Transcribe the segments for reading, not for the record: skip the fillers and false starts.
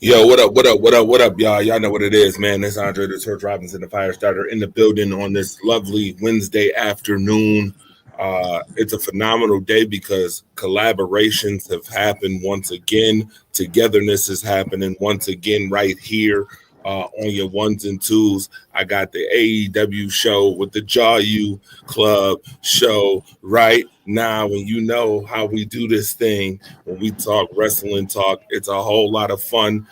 Yo, what up, what up, what up, what up, y'all? Y'all know what it is, man. It's Andre the Church Robinson, the fire starter, in the building on this lovely Wednesday afternoon. It's a phenomenal day because collaborations have happened once again. Togetherness is happening once again right here on your ones and twos. I got the AEW show with the Jawu Club show right now. And you know how we do this thing when we talk wrestling talk. It's a whole lot of fun.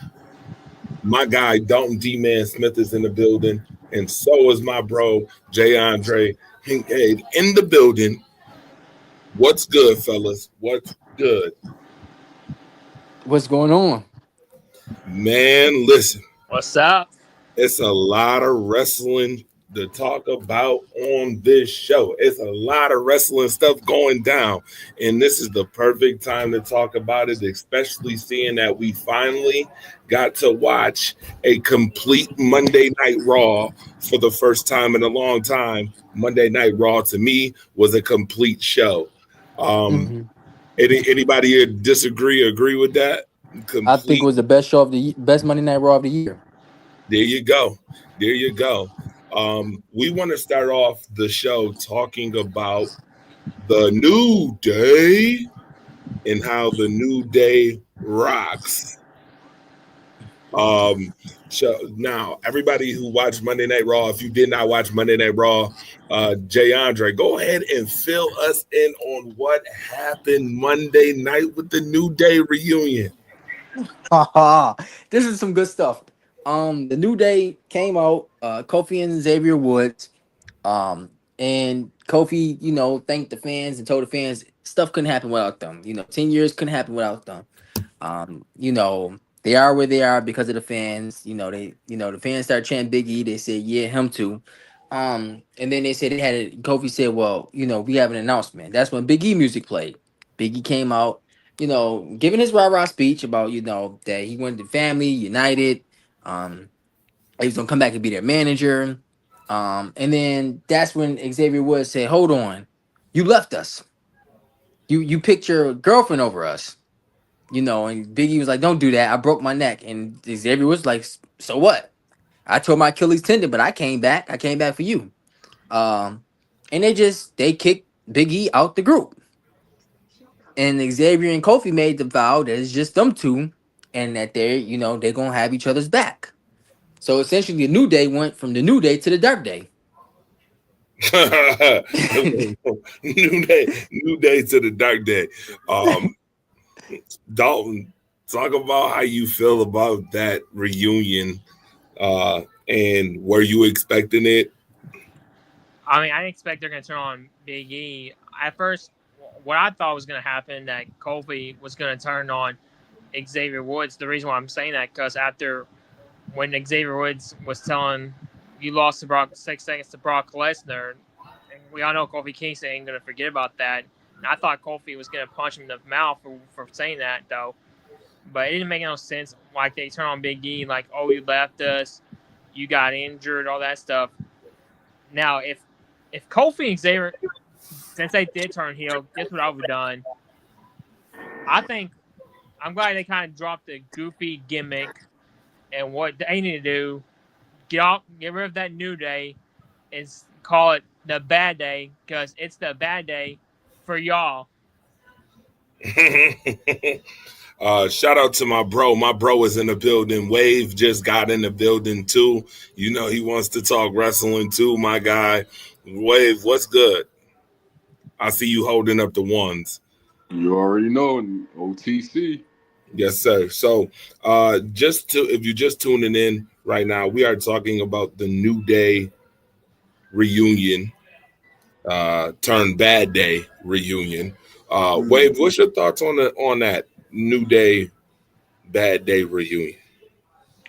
My guy Dalton D Man Smith is in the building, and so is my bro Jay Andre Hinkade in the building. What's good, fellas? What's good? What's going on? Man, listen, What's up? it's a lot of wrestling to talk about on this show. It's a lot of wrestling stuff going down, and this is the perfect time to talk about it, especially seeing that we finally got to watch a complete Monday Night Raw for the first time in a long time. Monday Night Raw to me was a complete show. Um, hmm anybody here disagree? Agree with that? I think it Complete. was the best show of best Monday Night Raw of the year. There you go. There you go. We want to start off the show talking about the new day and how the new day rocks. Um, so now, everybody who watched Monday Night Raw, if you did not watch Monday Night Raw, Jay Andre, go ahead and fill us in on what happened Monday night with the New Day reunion. Haha, this is some good stuff. The New Day came out. Kofi and Xavier Woods. And Kofi, thanked the fans and told the fans stuff couldn't happen without them. 10 years couldn't happen without them. They are where they are because of the fans. The fans started chanting Big E. They said, yeah, him too. And then they said they had it. Kofi said, well, we have an announcement. That's when Big E music played. Big E came out, giving his rah-rah speech about, that he wanted the family united. Um, he was gonna come back and be their manager. And then that's when Xavier Woods said, hold on, you left us. You picked your girlfriend over us. And Biggie was like, "Don't do that. I broke my neck." And Xavier was like, "So what? I tore my Achilles tendon, but I came back. I came back for you." Um, and they kicked Big E out the group. And Xavier and Kofi made the vow that it's just them two, and that they're gonna have each other's back. So essentially, the New Day went from the New Day to the Dark Day. New day to the dark day. Um, Dalton, talk about how you feel about that reunion, and were you expecting it? I mean, I didn't expect they're going to turn on Big E. At first, what I thought was going to happen that Kofi was going to turn on Xavier Woods. The reason why I'm saying that because after when Xavier Woods was telling you lost to Brock 6 seconds to Brock Lesnar, and we all know Kofi Kingston ain't going to forget about that. And I thought Kofi was going to punch him in the mouth for saying that though, but it didn't make no sense. Like they turn on Big E, like, oh, you left us, you got injured, all that stuff. Now, if Kofi and Xavier, since they did turn heel, guess what I would have done? I think I'm glad they kind of dropped the goofy gimmick and what they need to do. Get rid of that New Day and call it the Bad Day because it's the bad day for y'all. Shout out to my bro. My bro is in the building. Wave just got in the building too. You know he wants to talk wrestling too, my guy. Wave, what's good? I see you holding up the ones. You already know, OTC. Yes, sir. So, just to if you're just tuning in right now, we are talking about the New Day reunion, turn Bad Day reunion. Wave, what's your thoughts on that New Day Bad Day reunion?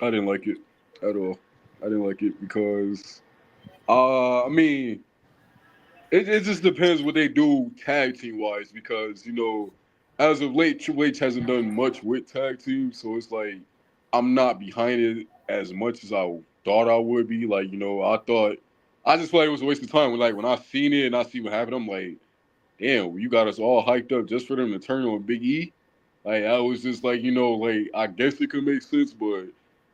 I didn't like it at all. I didn't like it because, I mean, it just depends what they do tag team wise. Because as of late, Triple H hasn't done much with tag team, so it's like I'm not behind it as much as I thought I would be. Like I just feel like it was a waste of time. When I seen it and I see what happened, I'm like, damn, you got us all hyped up just for them to turn on Big E. Like I was just like, like I guess it could make sense, but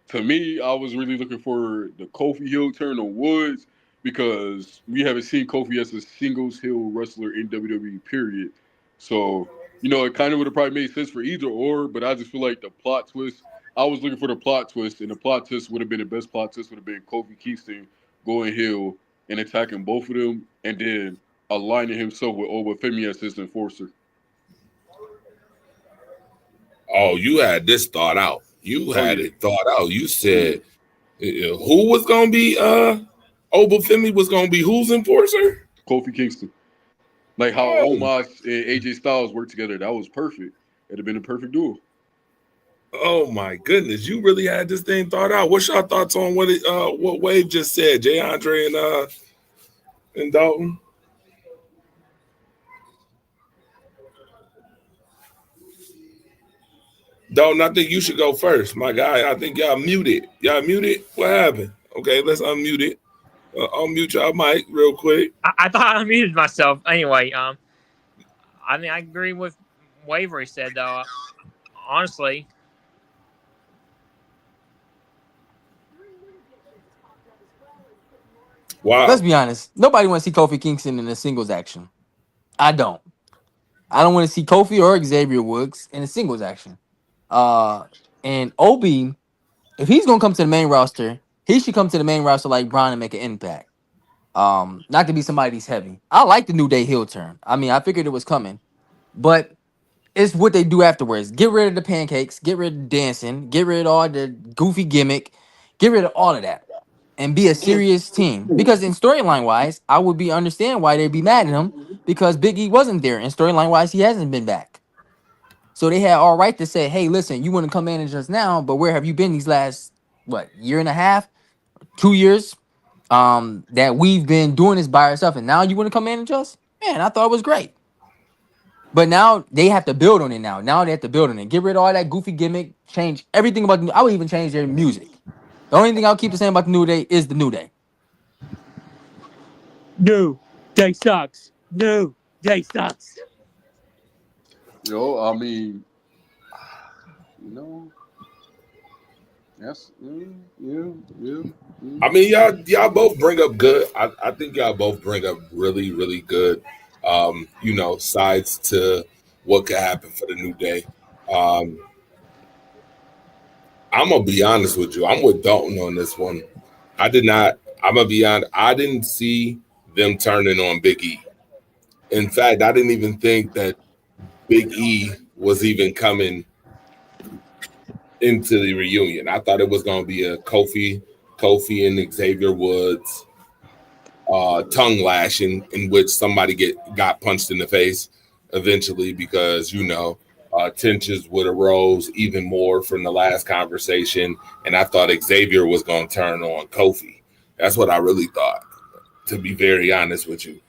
to me, I was really looking for the Kofi heel turn on Woods because we haven't seen Kofi as a singles heel wrestler in WWE. Period. So it kind of would have probably made sense for either or, but I just feel like the plot twist. I was looking for the plot twist, and the plot twist would have been the best plot twist would have been Kofi Kingston going heel and attacking both of them, and then aligning himself with Obafemi as his enforcer. Oh, you had this thought out. You Oh had yeah, it thought out. You oh yeah. said who was gonna be Obafemi was gonna be whose enforcer? Kofi Kingston. Like how Oh, Omos and AJ Styles worked together, that was perfect. It'd have been a perfect duel. oh my goodness, you really had this thing thought out. What's your thoughts on what Wave just said, Jay Andre and Dalton? Dalton, I think you should go first, my guy. I think y'all muted. Y'all muted? What happened? Okay, let's unmute it. Unmute y'all mic real quick. I thought I muted myself. Anyway, I mean, I agree with Wavery said though. Honestly, Wow. Let's be honest. Nobody wants to see Kofi Kingston in a singles action. I don't. I don't want to see Kofi or Xavier Woods in a singles action. And Obi, if he's gonna come to the main roster, he should come to the main roster like Braun and make an impact. Not to be somebody's heavy. I like the New Day heel turn. I mean, I figured it was coming, but it's what they do afterwards. Get rid of the pancakes, get rid of dancing, get rid of all the goofy gimmick, get rid of all of that, and be a serious team. Because in storyline wise, I would be understand why they'd be mad at him because Big E wasn't there. And storyline wise, he hasn't been back. So they had all right to say, hey, listen, you want to come manage us now, but where have you been these last year and a half, 2 years? That we've been doing this by ourselves, and now you want to come manage us? Man, I thought it was great. But now they have to build on it now. Now they have to build on it. Get rid of all that goofy gimmick. Change everything about I would even change their music. The only thing I'll keep the same about the New Day is the New Day. New Day sucks. New Day sucks. I mean, you know, that's yeah. I mean, y'all both bring up good. I think y'all both bring up really, really good sides to what could happen for the New Day. I'm gonna be honest with you. I'm with Dalton on this one. I'm gonna be honest. I didn't see them turning on Big E. In fact, I didn't even think that Big E was even coming into the reunion. I thought it was gonna be a Kofi and Xavier Woods tongue lashing in which somebody got punched in the face eventually because tensions would arose even more from the last conversation, and I thought Xavier was going to turn on Kofi. That's what I really thought, to be very honest with you.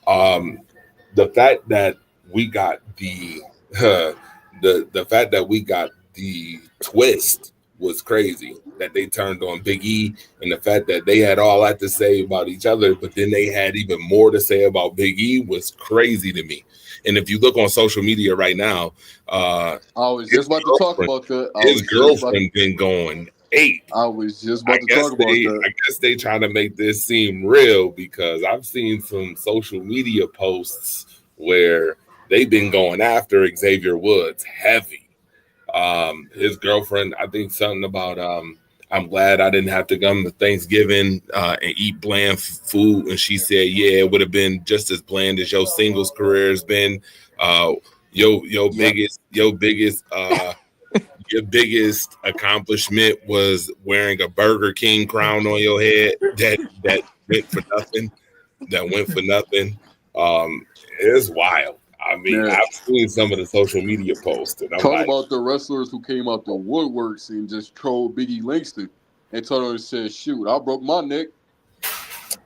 The fact that we got the fact that we got the twist was crazy. That they turned on Big E, and the fact that they had all that to say about each other, but then they had even more to say about Big E was crazy to me. And if you look on social media right now, I was just about to talk about that. His girlfriend been going 8. I was just about to talk about that. I guess they trying to make this seem real because I've seen some social media posts where they've been going after Xavier Woods heavy. His girlfriend, I think something about I'm glad I didn't have to come to Thanksgiving and eat bland food. And she said, yeah, it would have been just as bland as your singles career has been. Your biggest accomplishment was wearing a Burger King crown on your head that went for nothing. It's wild. I mean, I've seen some of the social media posts. And Talk about the wrestlers who came out the woodworks and just trolled Biggie Langston and told him and said, shoot, I broke my neck.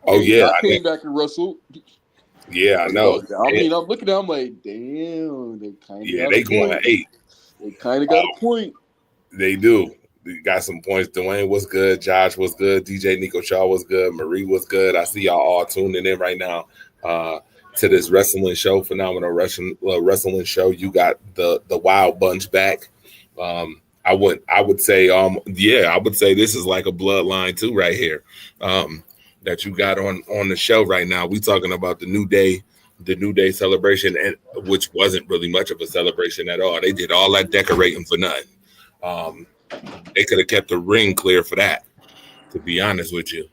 Oh, and yeah. I came back and wrestled. Yeah, I know. I mean, I'm looking at them like, damn, they kind of they going at 8. They kind of got a point. They do. They got some points. Dwayne was good. Josh was good. DJ Nico Shaw was good. Marie was good. I see y'all all tuning in right now. to this wrestling show, phenomenal wrestling show. You got the Wild Bunch back. I would say I would say this is like a bloodline too right here. That you got on the show right now. We talking about the New Day celebration, and which wasn't really much of a celebration at all. They did all that decorating for nothing. They could have kept the ring clear for that, to be honest with you.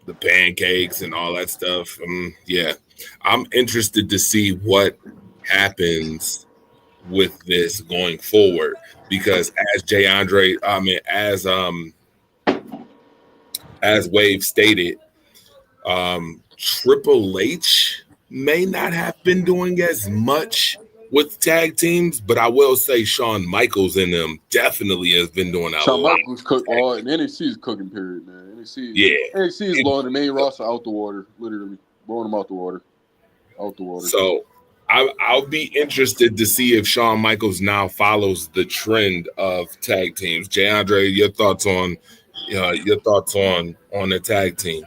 The pancakes and all that stuff. Yeah, I'm interested to see what happens with this going forward because as as Wave stated, Triple H may not have been doing as much with tag teams, but I will say Shawn Michaels in them definitely has been doing a Shawn lot. Michaels cook all and NXT is cooking period, man. Yeah. NXT is blowing the main roster out the water, literally blowing them out the water. So I'll be interested to see if Shawn Michaels now follows the trend of tag teams. Jay Andre, your thoughts on the tag team?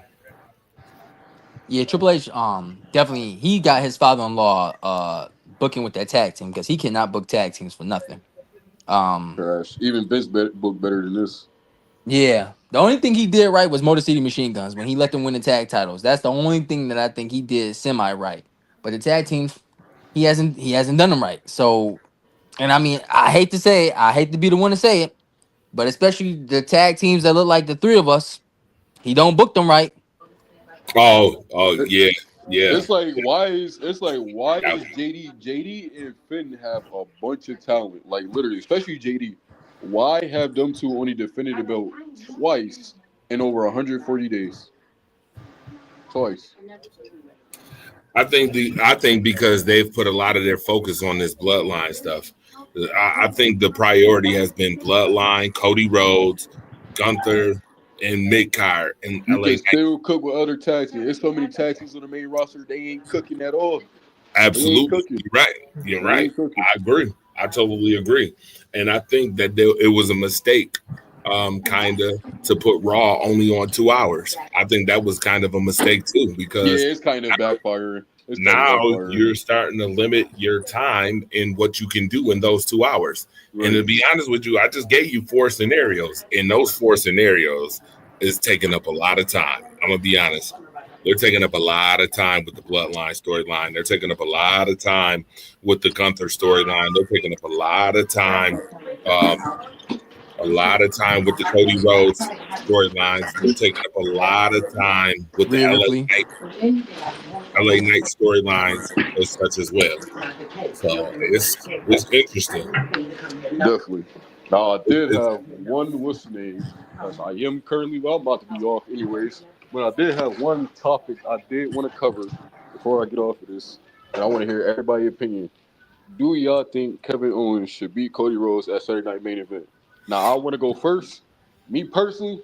Yeah, Triple H, definitely he got his father-in-law booking with that tag team because he cannot book tag teams for nothing. Trash. Even Vince booked better than this. Yeah, the only thing he did right was Motor City Machine Guns when he let them win the tag titles. That's the only thing that I think he did semi right. But the tag teams, he hasn't done them right. So, and I mean, I hate to say it, I hate to be the one to say it, but especially the tag teams that look like the three of us, he don't book them right. Oh yeah. It's like why is JD and Finn have a bunch of talent, like literally, especially JD. Why have them two only defended the belt twice in over 140 days? Twice. I think because they've put a lot of their focus on this bloodline stuff. I think the priority has been bloodline, Cody Rhodes, Gunther, and Midcard and You LA. can still cook with other tag teams. There's so many tag teams on the main roster, they ain't cooking at all. Absolutely, you're right. I agree. I totally agree, and I think that it was a mistake, kind of, to put Raw only on 2 hours. I think that was kind of a mistake too because it's kind of backfiring. Now you're starting to limit your time in what you can do in those 2 hours. Right. And to be honest with you, I just gave you 4 scenarios, and those 4 scenarios is taking up a lot of time. I'm gonna be honest. They're taking up a lot of time with the Bloodline storyline. They're taking up a lot of time with the Gunther storyline. They're taking up a lot of time with the Cody Rhodes storylines. They're taking up a lot of time with the LA Knight storylines as such as well. So it's interesting. Definitely. Now I did have one name because I am currently I'm about to be off anyways. But I did have one topic I did want to cover before I get off of this, and I want to hear everybody's opinion. Do y'all think Kevin Owens should beat Cody Rhodes at Saturday Night Main Event? Now I want to go first. Me personally,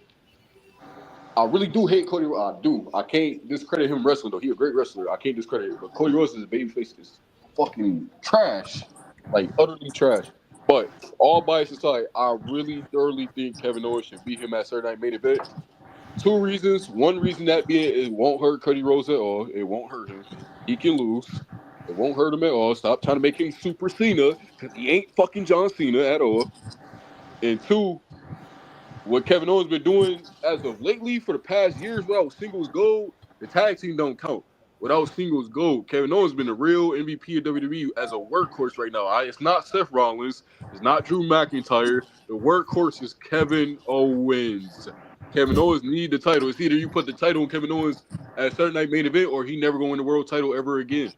I really do hate Cody Rhodes. I do. I can't discredit him wrestling though. He's a great wrestler. I can't discredit it. But Cody Rhodes' babyface is fucking trash, like utterly trash. But all bias aside, I really thoroughly think Kevin Owens should beat him at Saturday Night Main Event. 2 reasons. One reason that being it won't hurt Cody Rhodes at all. It won't hurt him. He can lose. It won't hurt him at all. Stop trying to make him Super Cena because he ain't fucking John Cena at all. And 2, what Kevin Owens been doing as of lately for the past years without singles gold, the tag team don't count. Without singles gold, Kevin Owens been the real MVP of WWE as a workhorse right now. It's not Seth Rollins. It's not Drew McIntyre. The workhorse is Kevin Owens. Kevin Owens need the title. It's either you put the title on Kevin Owens at Saturday Night Main Event or he never going to win the world title ever again.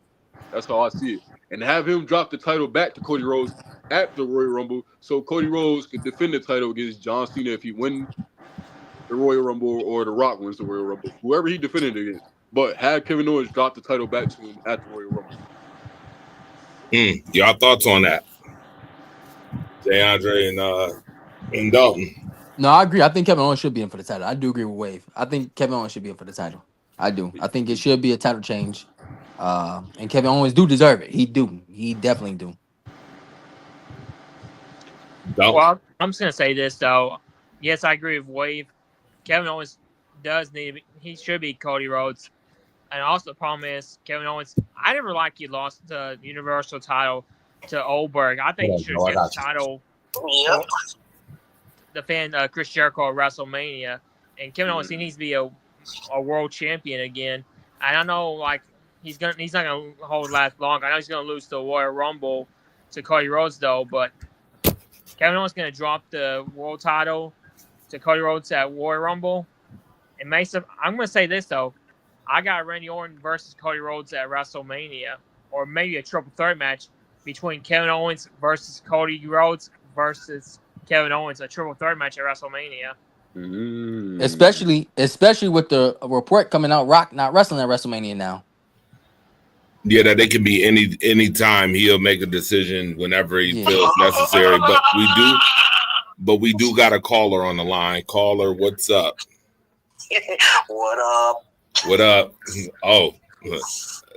That's how I see it. And have him drop the title back to Cody Rhodes at the Royal Rumble so Cody Rhodes could defend the title against John Cena if he win the Royal Rumble or The Rock wins the Royal Rumble. Whoever he defended against. But have Kevin Owens drop the title back to him at the Royal Rumble. Y'all thoughts on that? Jay Andre and Dalton. No, I agree. I think Kevin Owens should be in for the title. I do agree with Wave. I think Kevin Owens should be in for the title. I do. I think it should be a title change. And Kevin Owens do deserve it. He do. He definitely do. Well, I'm just gonna say this though. Yes, I agree with Wave. Kevin Owens does need. He should be Cody Rhodes And also the problem is Kevin Owens. I never liked he lost the Universal title to Oldberg. I think he should have I kept the got you. title Yep. for defend Chris Jericho at WrestleMania. And Kevin Owens, he needs to be a world champion again. And I know like he's not gonna hold last long. I know he's gonna lose the Royal Rumble to Cody Rhodes though, but Kevin Owens gonna drop the world title to Cody Rhodes at Royal Rumble. And Mason, I'm gonna say this though. I got Randy Orton versus Cody Rhodes at WrestleMania, or maybe a triple threat match between Kevin Owens versus Cody Rhodes versus Kevin Owens, a triple threat match at WrestleMania. Especially with the report coming out, Rock not wrestling at WrestleMania now. Yeah, that they can be any time. He'll make a decision whenever he feels necessary. But we do got a caller on the line. Caller, what's up? What up? What up? Oh,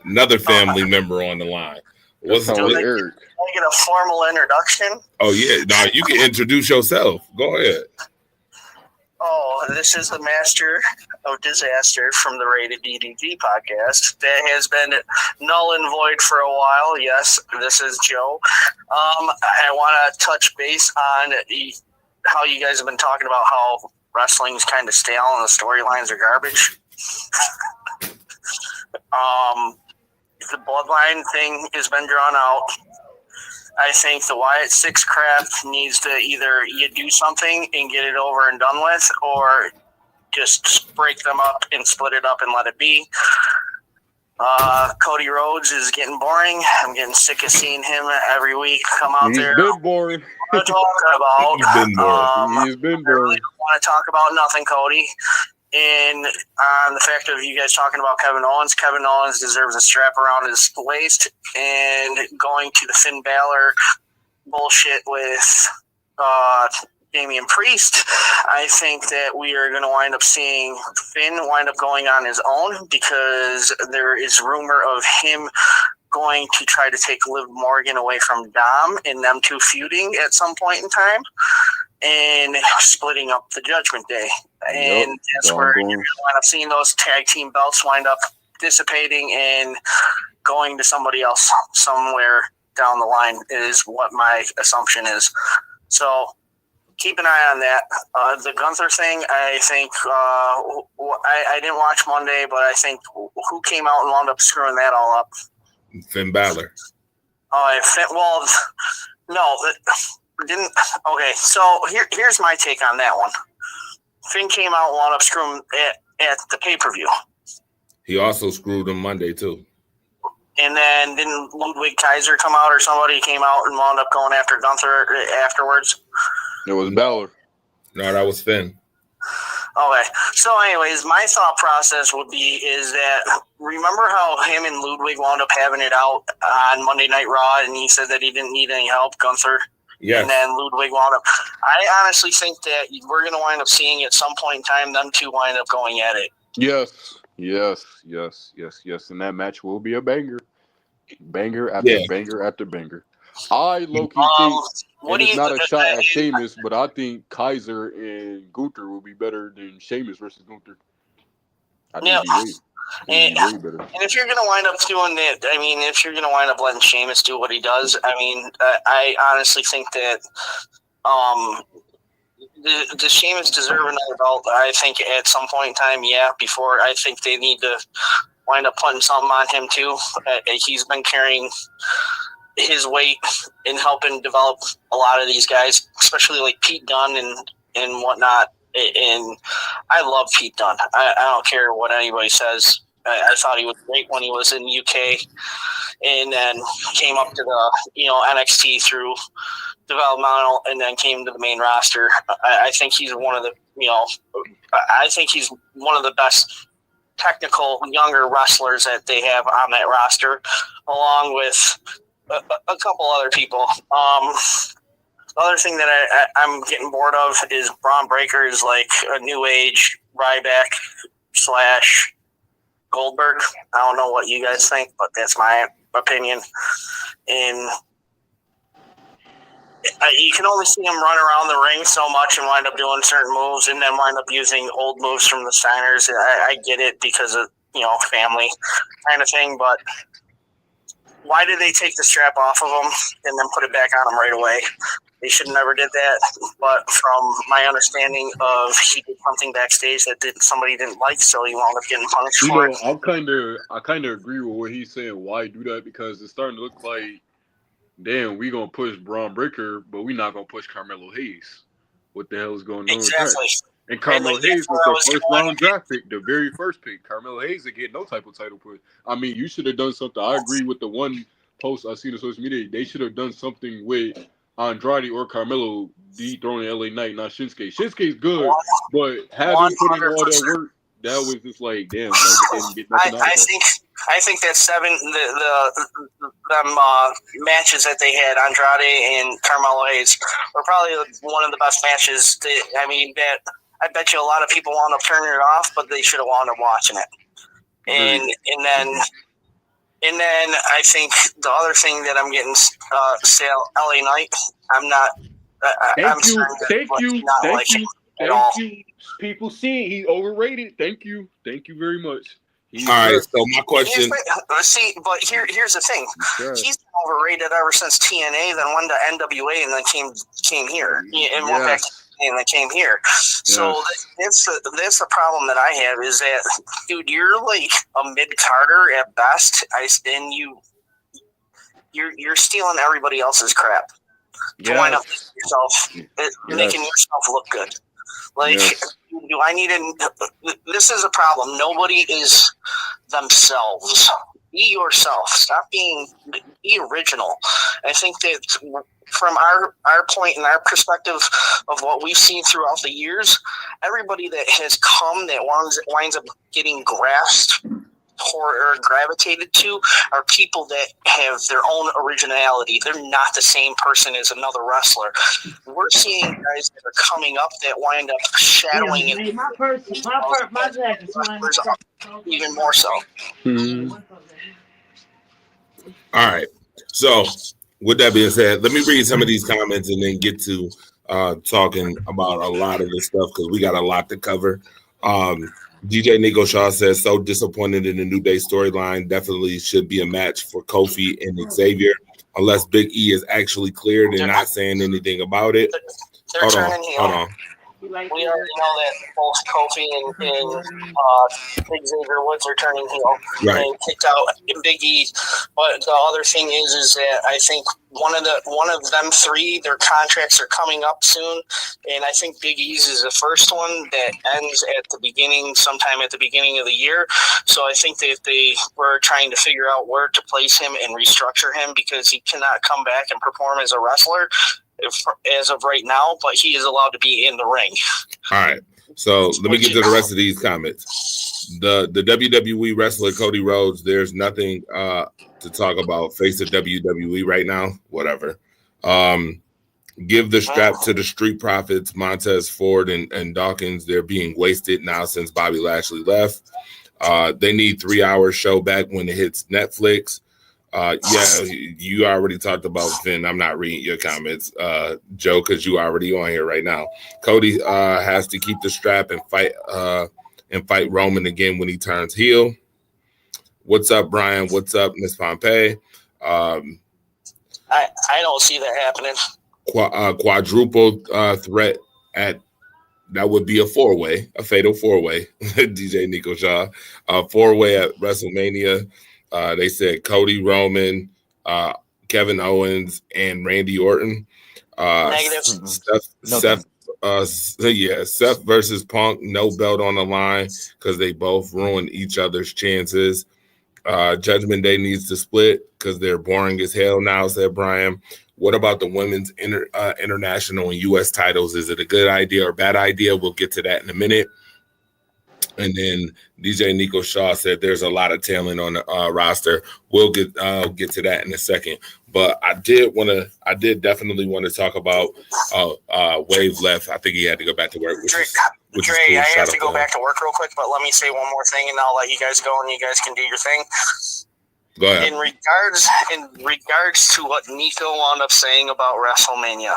another family member on the line. What's Eric? Can I get a formal introduction? Oh yeah, now you can introduce yourself. Go ahead. Oh, this is the Master of Disaster from the Rated DDG podcast that has been null and void for a while. Yes, this is Joe. I want to touch base on how you guys have been talking about how wrestling's kind of stale and the storylines are garbage. The Bloodline thing has been drawn out. I think the Wyatt Six crap needs to either you do something and get it over and done with, or just break them up and split it up and let it be. Cody Rhodes is getting boring. I'm getting sick of seeing him every week come out there. He's been boring. What to talk about? He's been boring. He's been I really boring. don't want to talk about nothing, Cody. And on the fact of you guys talking about Kevin Owens deserves a strap around his waist, and going to the Finn Balor bullshit with Damian Priest, I think that we are going to wind up seeing Finn wind up going on his own, because there is rumor of him going to try to take Liv Morgan away from Dom and them two feuding at some point in time and splitting up the Judgment Day. And that's where you're going to wind up seeing those tag team belts wind up dissipating and going to somebody else somewhere down the line is what my assumption is. So keep an eye on that. The Gunther thing, I think, I didn't watch Monday, but I think who came out and wound up screwing that all up? Finn Balor. Didn't. Okay, so here's my take on that one. Finn came out and wound up screwing at the pay-per-view. He also screwed him Monday too. And then didn't Ludwig Kaiser come out, or somebody came out and wound up going after Gunther afterwards? It was Balor. No, that was Finn. Okay. So anyways, my thought process would be is that, remember how him and Ludwig wound up having it out on Monday Night Raw, and he said that he didn't need any help, Gunther? Yes. And then Ludwig wound up. I honestly think that we're going to wind up seeing at some point in time them two wind up going at it. Yes. And that match will be a banger. Banger after banger after banger. I low-key think, and it's not a shot at Sheamus, but I think Kaiser and Gunther will be better than Sheamus versus Gunther. I think he'd be way better. And if you're going to wind up doing that, I mean, if you're going to wind up letting Sheamus do what he does, I mean, I honestly think that does Sheamus deserve another belt? I think at some point in time, yeah. Before, I think they need to wind up putting something on him too. He's been carrying his weight in helping develop a lot of these guys, especially like Pete Dunne and whatnot. And I love Pete Dunne. I don't care what anybody says. I thought he was great when he was in the UK, and then came up to the NXT through developmental, and then came to the main roster. I think he's one of the I think he's one of the best technical younger wrestlers that they have on that roster, along with a couple other people. The other thing that I'm getting bored of is Braun Breaker is like a new age Ryback / Goldberg. I don't know what you guys think, but that's my opinion. And you can only see him run around the ring so much and wind up doing certain moves, and then wind up using old moves from the Steiners. I get it because of family kind of thing. But why did they take the strap off of him and then put it back on him right away? They should have never did that. But from my understanding of he did something backstage that somebody didn't like, so he wound up getting punished for it. I kind of agree with what he's saying. Why do that? Because it's starting to look like, damn, we gonna push Braun Breaker, but we not gonna push Carmelo Hayes. What the hell is going on Exactly. with that? And Carmelo Hayes was the first round draft pick, the very first pick. Carmelo Hayes didn't get no type of title push. I mean, you should have done something. I agree with the one post I seen on social media. They should have done something with Andrade or Carmelo dethroning LA Knight, not Shinsuke. Shinsuke's good, but having put in all that work, that was just like, damn, like they didn't get nothing out of that. I think that matches that they had, Andrade and Carmelo Hayes, were probably one of the best matches. That I bet you a lot of people wound up turning it off, but they should have wound up watching it. And then I think the other thing that I'm getting, LA Knight, I'm not. Thank you. People see he's overrated. Thank you very much. All right, so my question. But here's the thing. He's been overrated ever since TNA, then went to NWA, and then came here, and went back to TNA, and then came here. So that's the problem that I have is that, dude, you're like a mid-carder at best, and you're stealing everybody else's crap to wind up making yourself look good. Do I need this is a problem. Nobody is themselves. Be yourself. Stop be original. I think that from our point and our perspective of what we've seen throughout the years, everybody that has come that winds up getting grasped or gravitated to are people that have their own originality. They're not the same person as another wrestler. We're seeing guys that are coming up that wind up shadowing even more so. Mm-hmm. All right. So with that being said, let me read some of these comments and then get to talking about a lot of this stuff because we got a lot to cover. DJ Nico Shaw says, so disappointed in the New Day storyline. Definitely should be a match for Kofi and Xavier, unless Big E is actually cleared and not saying anything about it. Hold on. We already know that both Kofi and Xavier Woods are turning heel. Right. And kicked out Big E. But the other thing is that I think one of them three, their contracts are coming up soon, and I think Big E's is the first one that ends sometime at the beginning of the year. So I think that they were trying to figure out where to place him and restructure him because he cannot come back and perform as a wrestler as of right now, but he is allowed to be in the ring. All right. So let me get to the rest of these comments. The WWE wrestler Cody Rhodes, there's nothing to talk about. Face of WWE right now. Whatever. Give the strap to the Street Profits, Montez Ford and Dawkins. They're being wasted now since Bobby Lashley left. They need 3 hour show back when it hits Netflix. You already talked about Finn. I'm not reading your comments, Joe, because you already on here right now. Cody has to keep the strap and fight Roman again when he turns heel. What's up, Brian? What's up, Miss Pompey? I don't see that happening. Quadruple threat that would be a fatal four-way. DJ Nico Shaw, 4-way at WrestleMania. They said Cody, Roman, Kevin Owens, and Randy Orton. Negative. Seth versus Punk, no belt on the line because they both ruin each other's chances. Judgment Day needs to split because they're boring as hell now, said Brian. What about the women's international and U.S. titles? Is it a good idea or bad idea? We'll get to that in a minute. And then DJ Nico Shaw said there's a lot of talent on the roster. We'll get to that in a second. But I did definitely want to talk about Wave left. I think he had to go back to work. Dre, I have to go back to work real quick, but let me say one more thing, and I'll let you guys go, and you guys can do your thing. Go ahead. In regards to what Nico wound up saying about WrestleMania,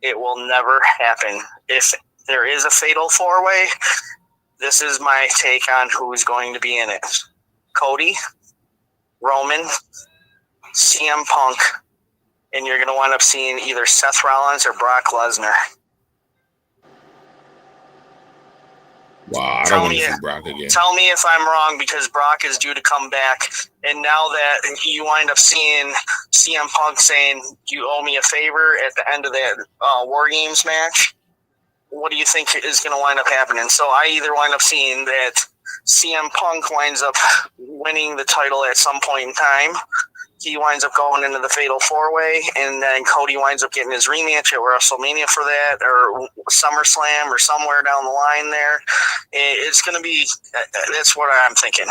it will never happen. If there is a fatal 4-way, This is my take on who's going to be in it. Cody, Roman, CM Punk, and you're going to wind up seeing either Seth Rollins or Brock Lesnar. Wow, I don't want to see Brock again. Tell me if I'm wrong, because Brock is due to come back, and now that you wind up seeing CM Punk saying, you owe me a favor at the end of that War Games match, what do you think is going to wind up happening? So I either wind up seeing that CM Punk winds up winning the title at some point in time, he winds up going into the Fatal 4-Way, and then Cody winds up getting his rematch at WrestleMania for that, or SummerSlam, or somewhere down the line there. It's going to be – that's what I'm thinking.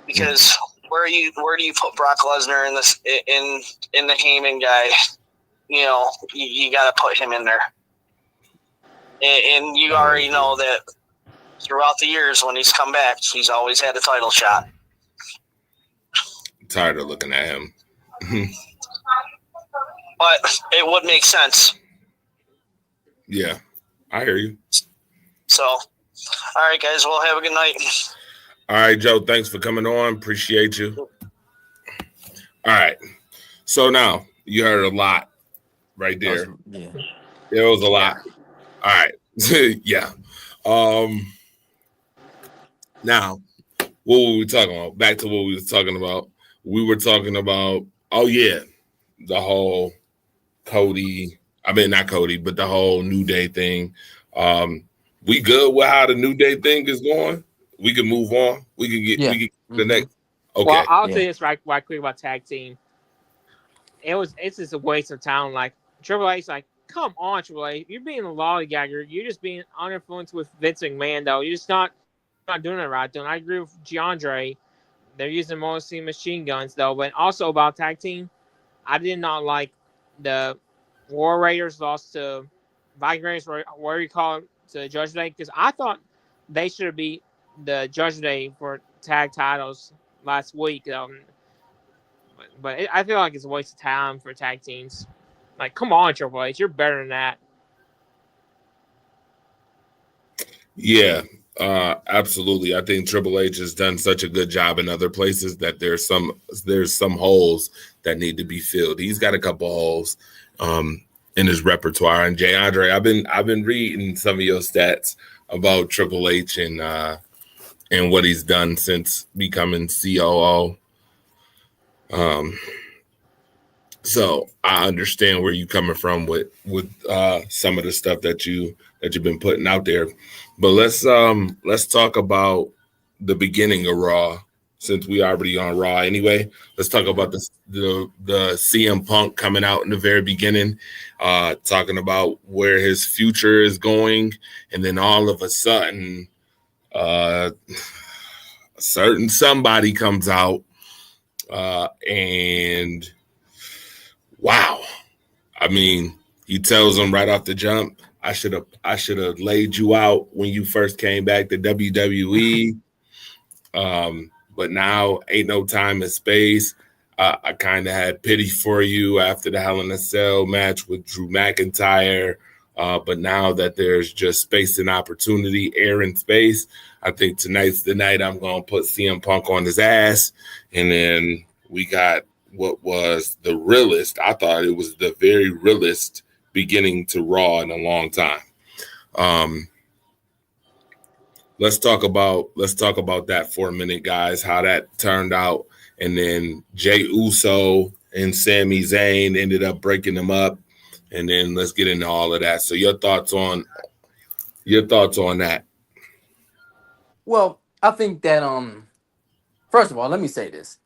Because where do you put Brock Lesnar in this in the Heyman guy? You know, you got to put him in there. And you already know that throughout the years when he's come back, he's always had a title shot. Tired of looking at him. But it would make sense. Yeah, I hear you. So, all right, guys, well, have a good night. All right, Joe, thanks for coming on. Appreciate you. All right. So now you heard a lot right there. There was a lot. All right. Yeah. Now, what were we talking about? Back to what we were talking about. We were talking about, the whole Cody. I mean, not Cody, but the whole New Day thing. We good with how the New Day thing is going? We can move on. We can get the next. Okay. Well, I'll say this right quick about tag team. It's just a waste of time. Like Triple H, like, come on, Triple H, you're being a lollygagger. You're just being uninfluenced with Vince McMahon, though. You're just not doing it right. And I agree with Giandre. They're using mostly machine guns, though. But also about tag team, I did not like the War Raiders lost to Viking Raiders, whatever you call it, to Judgment Day, because I thought they should be the Judgment Day for tag titles last week. But I feel like it's a waste of time for tag teams. Like, come on, Triple H, you're better than that. Yeah, absolutely. I think Triple H has done such a good job in other places that there's some holes that need to be filled. He's got a couple holes in his repertoire. And Jay Andre, I've been reading some of your stats about Triple H and what he's done since becoming COO. So I understand where you're coming from with some of the stuff that you've been putting out there. But let's talk about the beginning of Raw, since we already on Raw anyway. Let's talk about the CM Punk coming out in the very beginning, talking about where his future is going, and then all of a sudden, a certain somebody comes out, and wow, I mean, he tells him right off the jump, I should have laid you out when you first came back to WWE. But now ain't no time and space. I kind of had pity for you after the Hell in a Cell match with Drew McIntyre. But now that there's just space and opportunity, air and space, I think tonight's the night I'm going to put CM Punk on his ass. And then we got what was the realest. I thought it was the very realest beginning to Raw in a long time. Let's talk about that for a minute, guys, how that turned out. And then Jey Uso and Sami Zayn ended up breaking them up. And then let's get into all of that. So your thoughts on that? Well, I think that first of all, let me say this.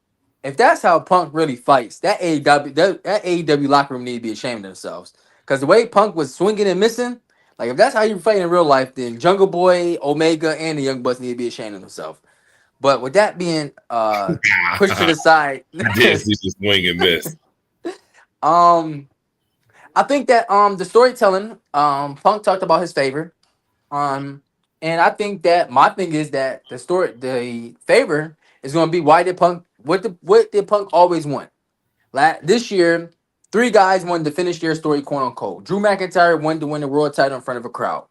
If that's how Punk really fights, that AEW locker room need to be ashamed of themselves. Because the way Punk was swinging and missing, like if that's how you fight in real life, then Jungle Boy, Omega, and the Young Bucks need to be ashamed of themselves. But with that being pushed to the side, I did see the swing and miss. I think that the storytelling, Punk talked about his favor. And I think that my thing is that the favor is going to be what did Punk always want? This year, 3 guys wanted to finish their story, quote unquote. Drew McIntyre wanted to win the world title in front of a crowd.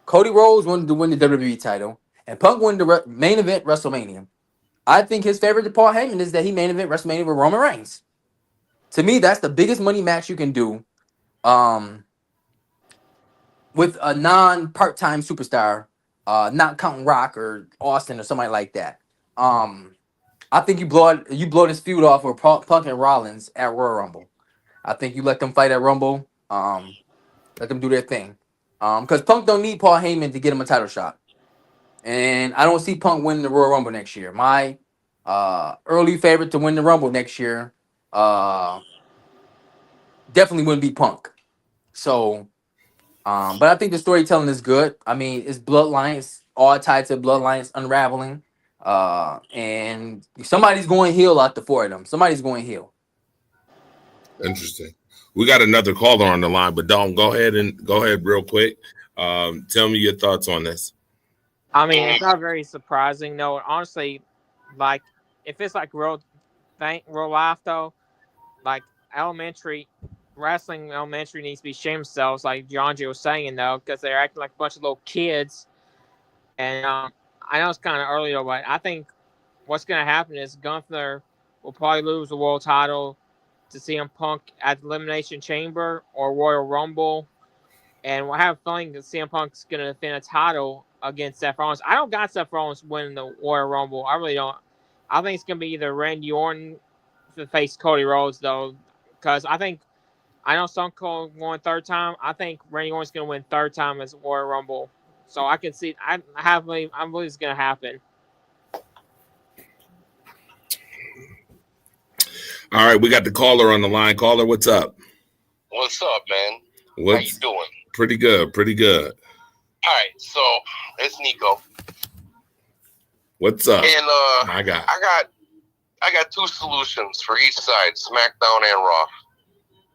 Cody Rhodes wanted to win the WWE title, and Punk won the main event WrestleMania. I think his favorite to Paul Heyman is that he main event WrestleMania with Roman Reigns. To me, that's the biggest money match you can do. With a non-part-time superstar, not counting Rock or Austin or somebody like that. I think you blow this feud off with Punk and Rollins at Royal Rumble. I think you let them fight at Rumble. Let them do their thing. Because Punk don't need Paul Heyman to get him a title shot. And I don't see Punk winning the Royal Rumble next year. My early favorite to win the Rumble next year definitely wouldn't be Punk. So, but I think the storytelling is good. I mean, it's bloodlines, all tied to bloodlines unraveling. And somebody's going heel out the four of them. Somebody's going heel. Interesting. We got another caller on the line, but Dalton, go ahead real quick. Tell me your thoughts on this. I mean, it's not very surprising. No, honestly, like if it's like real life though, like wrestling elementary needs to be ashamed themselves, like John J was saying though, because they're acting like a bunch of little kids. And I know it's kind of early though, but I think what's going to happen is Gunther will probably lose the world title to CM Punk at the Elimination Chamber or Royal Rumble. And I have a feeling that CM Punk's going to defend a title against Seth Rollins. I don't got Seth Rollins winning the Royal Rumble. I really don't. I think it's going to be either Randy Orton to face Cody Rhodes, though, because I know Stone Cold won third time. I think Randy Orton's going to win third time as Royal Rumble. So I can see. I believe it's going to happen. All right, we got the caller on the line. Caller, what's up? What's up, man? How you doing? Pretty good. All right, so it's Nico. What's up? And my God, I got two solutions for each side, SmackDown and Raw.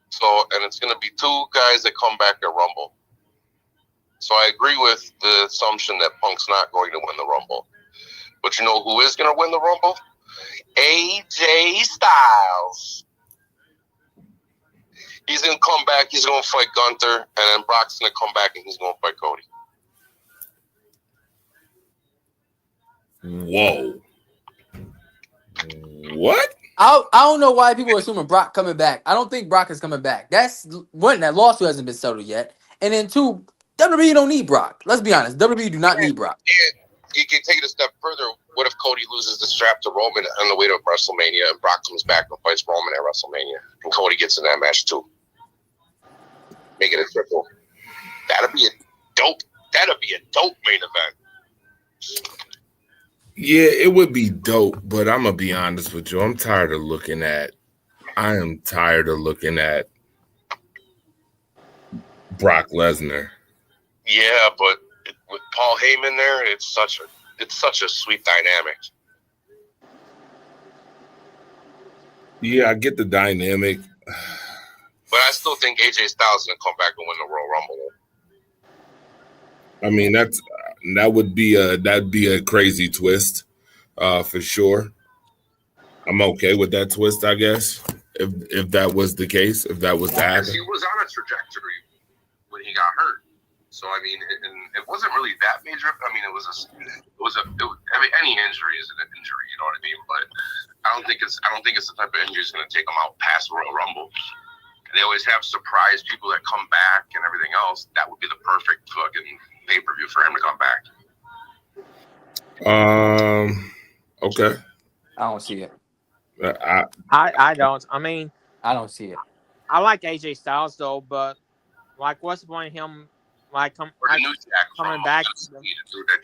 So, and it's going to be two guys that come back at Rumble. So I agree with the assumption that Punk's not going to win the Rumble. But you know who is going to win the Rumble? AJ Styles. He's going to come back. He's going to fight Gunther. And then Brock's going to come back and he's going to fight Cody. Whoa. What? I don't know why people are assuming Brock coming back. I don't think Brock is coming back. That's one, that lawsuit hasn't been settled yet. And then two, WWE don't need Brock. Let's be honest. WWE do not need Brock. And you can take it a step further. What if Cody loses the strap to Roman on the way to WrestleMania and Brock comes back and fights Roman at WrestleMania and Cody gets in that match too? Make it a triple. That'd be a dope main event. Yeah, it would be dope, but I'm gonna be honest with you. I am tired of looking at Brock Lesnar. Yeah, but with Paul Heyman there, it's such a sweet dynamic. Yeah, I get the dynamic, but I still think AJ Styles is gonna come back and win the Royal Rumble. I mean, that'd be a crazy twist, for sure. I'm okay with that twist, I guess. If that was the case, if that was to happen. He was on a trajectory when he got hurt. So I mean, it wasn't really that major. I mean, any injury is an injury, you know what I mean? But I don't think it's the type of injury that's going to take him out past Royal Rumble. They always have surprise people that come back and everything else. That would be the perfect fucking pay-per-view for him to come back. Okay. I don't see it. I don't. I mean, I don't see it. I like AJ Styles though, but like, what's the point of him coming back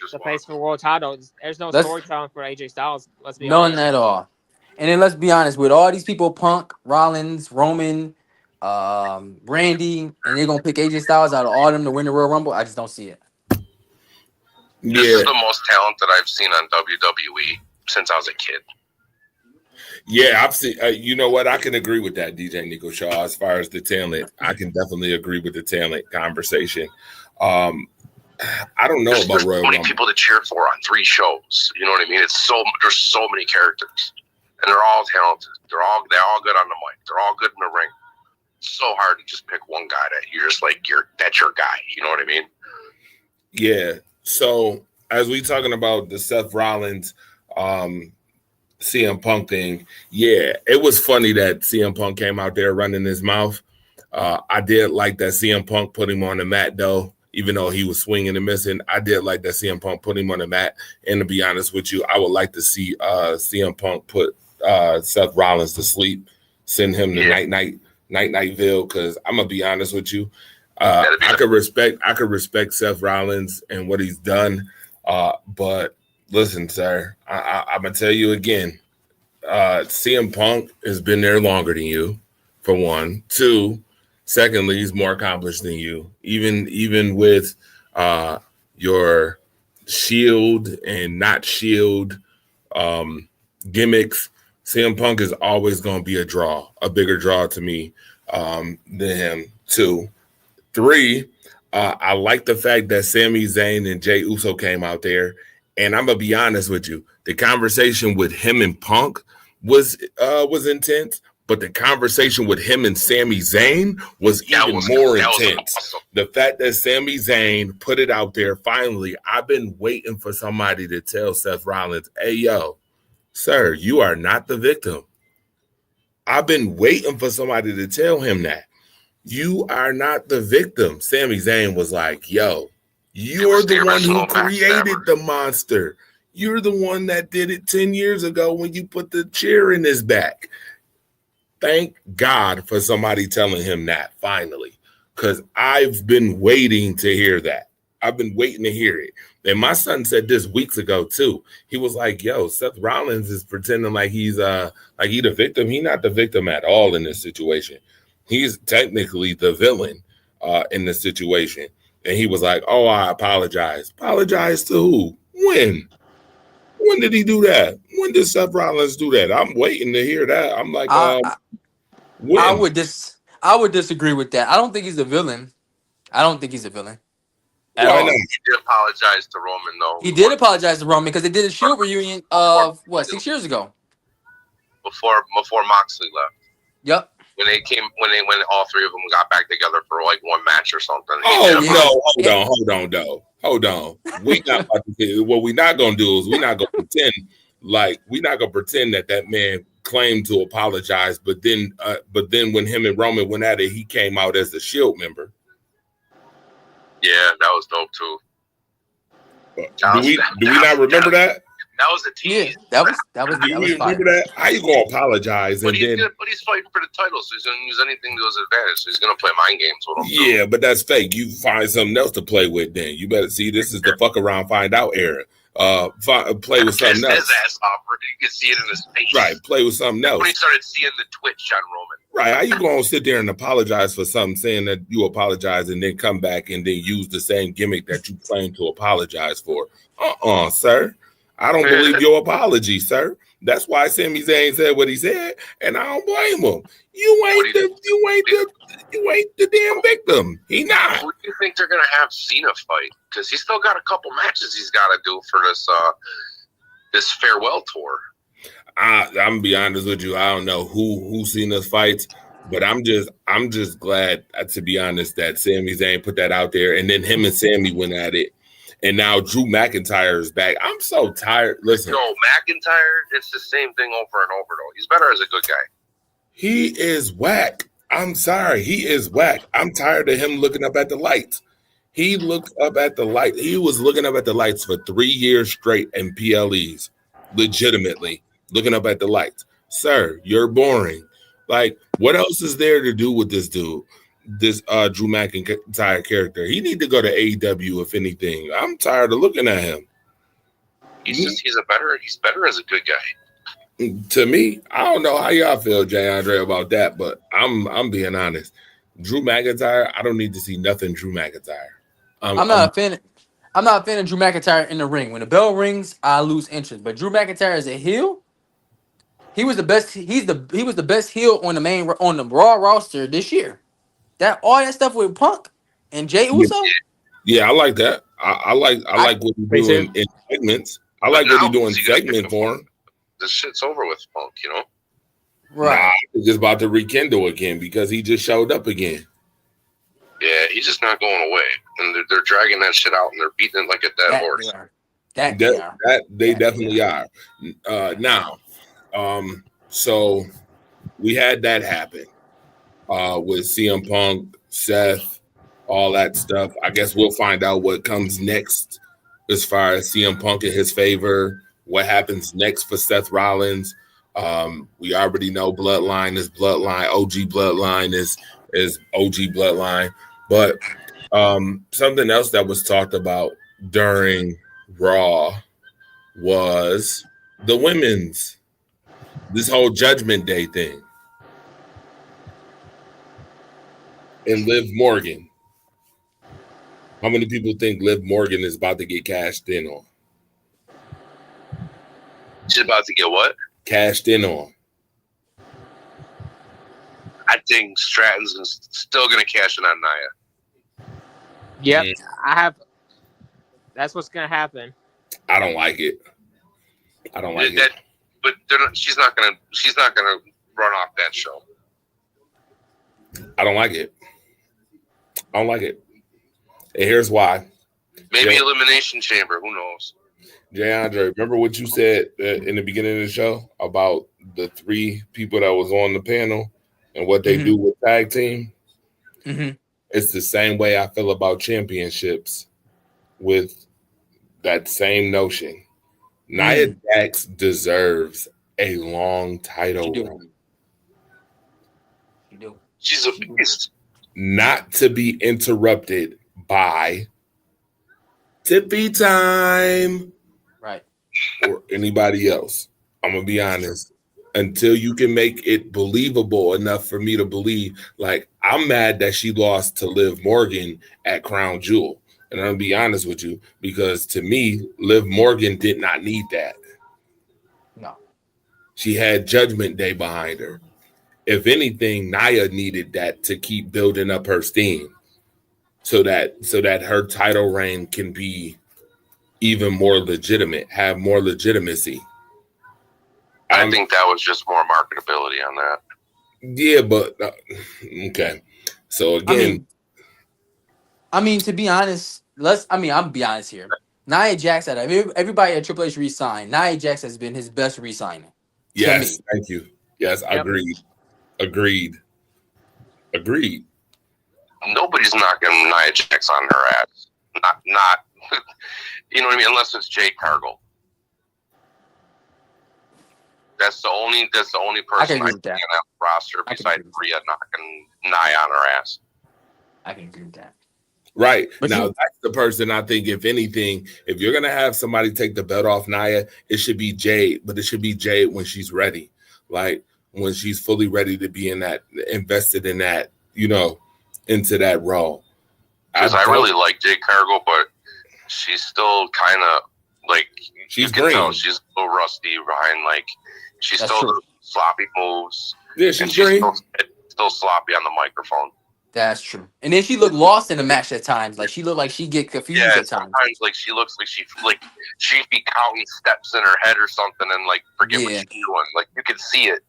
to face for world title? There's no storytelling for AJ Styles. Let's be honest. None at all. And then let's be honest, with all these people, Punk, Rollins, Roman, Randy, and they're gonna pick AJ Styles out of all of them to win the Royal Rumble. I just don't see it. Yeah. This is the most talent that I've seen on WWE since I was a kid. Yeah, I've seen. You know what? I can agree with that, DJ Nico Shaw. As far as the talent, I can definitely agree with the talent conversation. I don't know about Royal Rumble. There's so many people to cheer for on 3 shows. You know what I mean? There's so many characters, and they're all talented. They're all good on the mic. They're all good in the ring. It's so hard to just pick one guy that you're just like that's your guy. You know what I mean? Yeah. So as we talking about the Seth Rollins, CM Punk thing, yeah, it was funny that CM Punk came out there running his mouth. I did like that CM Punk put him on the mat, though, even though he was swinging and missing. I did like that CM Punk put him on the mat. And to be honest with you, I would like to see CM Punk put Seth Rollins to sleep, send him to night-nightville, because I'm gonna be honest with you. I could respect Seth Rollins and what he's done. But listen, sir, I'm gonna tell you again. CM Punk has been there longer than you, for one. Two, secondly, he's more accomplished than you. Even with your shield and not shield gimmicks, CM Punk is always going to be a bigger draw to me than him. Two, three, I like the fact that Sami Zayn and Jey Uso came out there. And I'm going to be honest with you. The conversation with him and Punk was intense, but the conversation with him and Sami Zayn was even more intense. Awesome. The fact that Sami Zayn put it out there, finally, I've been waiting for somebody to tell Seth Rollins, hey, yo, sir, you are not the victim. I've been waiting for somebody to tell him that. You are not the victim. Sami Zayn was like, yo, you're the one who created the monster. You're the one that did it 10 years ago when you put the chair in his back. Thank God for somebody telling him that finally, because I've been waiting to hear that. I've been waiting to hear it. And my son said this weeks ago too. He was like, yo, Seth Rollins is pretending like he's the victim. He's not the victim at all in this situation. He's technically the villain in the situation. And he was like, oh, I apologize. Apologize to who? When? When did he do that? When did Seth Rollins do that? I'm waiting to hear that. I'm like, when? I would disagree with that. I don't think he's a villain. At Why all. not? He did apologize to Roman, though. He did apologize to Roman because they did a Shield reunion of 6 years ago. Before Moxley left. Yep. When all three of them got back together for like one match or something. Hold on. What we're not gonna do is we're not gonna pretend that man claimed to apologize, but then when him and Roman went at it, he came out as a Shield member. Yeah, that was dope too. Do we not remember that? That was a tease. Yeah, that was remember that? How you gonna apologize? But he's fighting for the title, so he's gonna use anything to his advantage. So he's gonna play mind games with him. Yeah, but that's fake. You find something else to play with. Then you better see. This is the fuck around, find out era. Play with something else. His ass off. You can see it in his face. Right. Play with something else. When he started seeing the twitch on Roman. Right. How you gonna sit there and apologize for something, saying that you apologize, and then come back and then use the same gimmick that you claim to apologize for? Sir. I don't believe your apology, sir. That's why Sami Zayn said what he said, and I don't blame him. You ain't the damn victim. He not. Who do you think they're gonna have Cena fight? Because he's still got a couple matches he's got to do for this farewell tour. I'm gonna be honest with you. I don't know who Cena's fights, but I'm just glad, to be honest, that Sami Zayn put that out there, and then him and Sami went at it. And now Drew McIntyre is back. I'm so tired. Listen. No, McIntyre, it's the same thing over and over, though. He's better as a good guy. He is whack. I'm sorry. He is whack. I'm tired of him looking up at the lights. He looked up at the light. He was looking up at the lights for 3 years straight in PLEs. Legitimately looking up at the lights. Sir, you're boring. Like, what else is there to do with this dude? This Drew McIntyre character. He need to go to AEW, if anything. I'm tired of looking at him. He's better as a good guy. To me, I don't know how y'all feel, Jay Andre, about that, but I'm being honest. Drew McIntyre, I don't need to see nothing Drew McIntyre. I'm not a fan of Drew McIntyre in the ring. When the bell rings, I lose interest. But Drew McIntyre is a heel. He was the best. He was the best heel on the Raw roster this year. All that stuff with Punk and Jey Uso. Yeah, I like that. I like what he's doing in segments. I like what he's doing segment for him. This shit's over with Punk, you know. Right. Nah, he's just about to rekindle again because he just showed up again. Yeah, he's just not going away, and they're dragging that shit out, and they're beating it like a dead horse. They definitely are. Now, so we had that happen with CM Punk, Seth, all that stuff. I guess we'll find out what comes next as far as CM Punk in his favor. What happens next for Seth Rollins? We already know Bloodline is Bloodline. OG Bloodline is OG Bloodline. But something else that was talked about during Raw was the women's, this whole Judgment Day thing. And Liv Morgan. How many people think Liv Morgan is about to get cashed in on? She's about to get what? Cashed in on. I think Stratton's still going to cash in on Nia. Yep, I have. That's what's going to happen. I don't like it. It. But she's not going to run off that show. I don't like it. And here's why. Maybe Elimination Chamber. Who knows? Jay Andre, remember what you said in the beginning of the show about the 3 people that was on the panel and what they do with tag team? Mm-hmm. It's the same way I feel about championships with that same notion. Nia Jax deserves a long title run. You do. She's a beast. Not to be interrupted by Tippy Time. Right. Or anybody else. I'm going to be honest. Until you can make it believable enough for me to believe, like, I'm mad that she lost to Liv Morgan at Crown Jewel. And I'm going to be honest with you, because to me, Liv Morgan did not need that. No. She had Judgment Day behind her. If anything, Nia needed that to keep building up her steam so that her title reign can be even more legitimate, have more legitimacy. I think that was just more marketability on that. Yeah, but okay. So again, I mean, to be honest, I'm be honest here. Nia Jax everybody at Triple H re-signed. Nia Jax has been his best re-signing. Yes, thank you. Yes, Yep. Agreed. Nobody's knocking Nia Jax on her ass. Not you know what I mean? Unless it's Jade Cargill. That's the only person I see on that roster besides Rhea knocking Nia on her ass. I can agree with that. Right. But now, that's the person I think, if anything, if you're going to have somebody take the belt off Nia, it should be Jade, but it should be Jade when she's ready. Like, when she's fully ready to be invested in that, into that role. Because I really like Jade Cargill, but she's still kind of like, she's green. She's a little rusty behind, like, she's That's still sloppy moves. Yeah, she's green. Still sloppy on the microphone. That's true. And then she looked lost in the match at times. Like, she looked like she get confused at times. Sometimes, like, she looks like she'd be counting steps in her head or something and, like, forget what she's doing. Like, you can see it.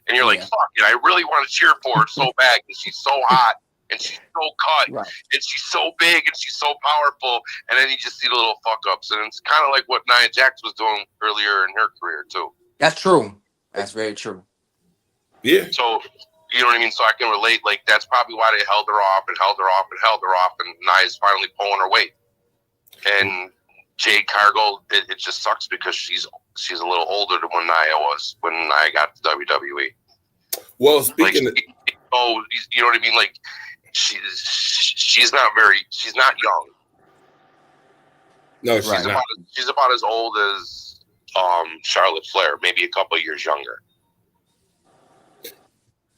And you're like, fuck it, I really want to cheer for her so bad because she's so hot and she's so cut and she's so big and she's so powerful. And then you just see the little fuck-ups. And it's kind of like what Nia Jax was doing earlier in her career, too. That's true. That's very true. Yeah. So, you know what I mean? So I can relate. Like, that's probably why they held her off. And Nia's finally pulling her weight. And Jade Cargill, it just sucks because she's a little older than when Nia was when Nia got to WWE. Well, speaking like, you know what I mean? Like, she's not young. No, she's not. She's about as old as Charlotte Flair, maybe a couple of years younger.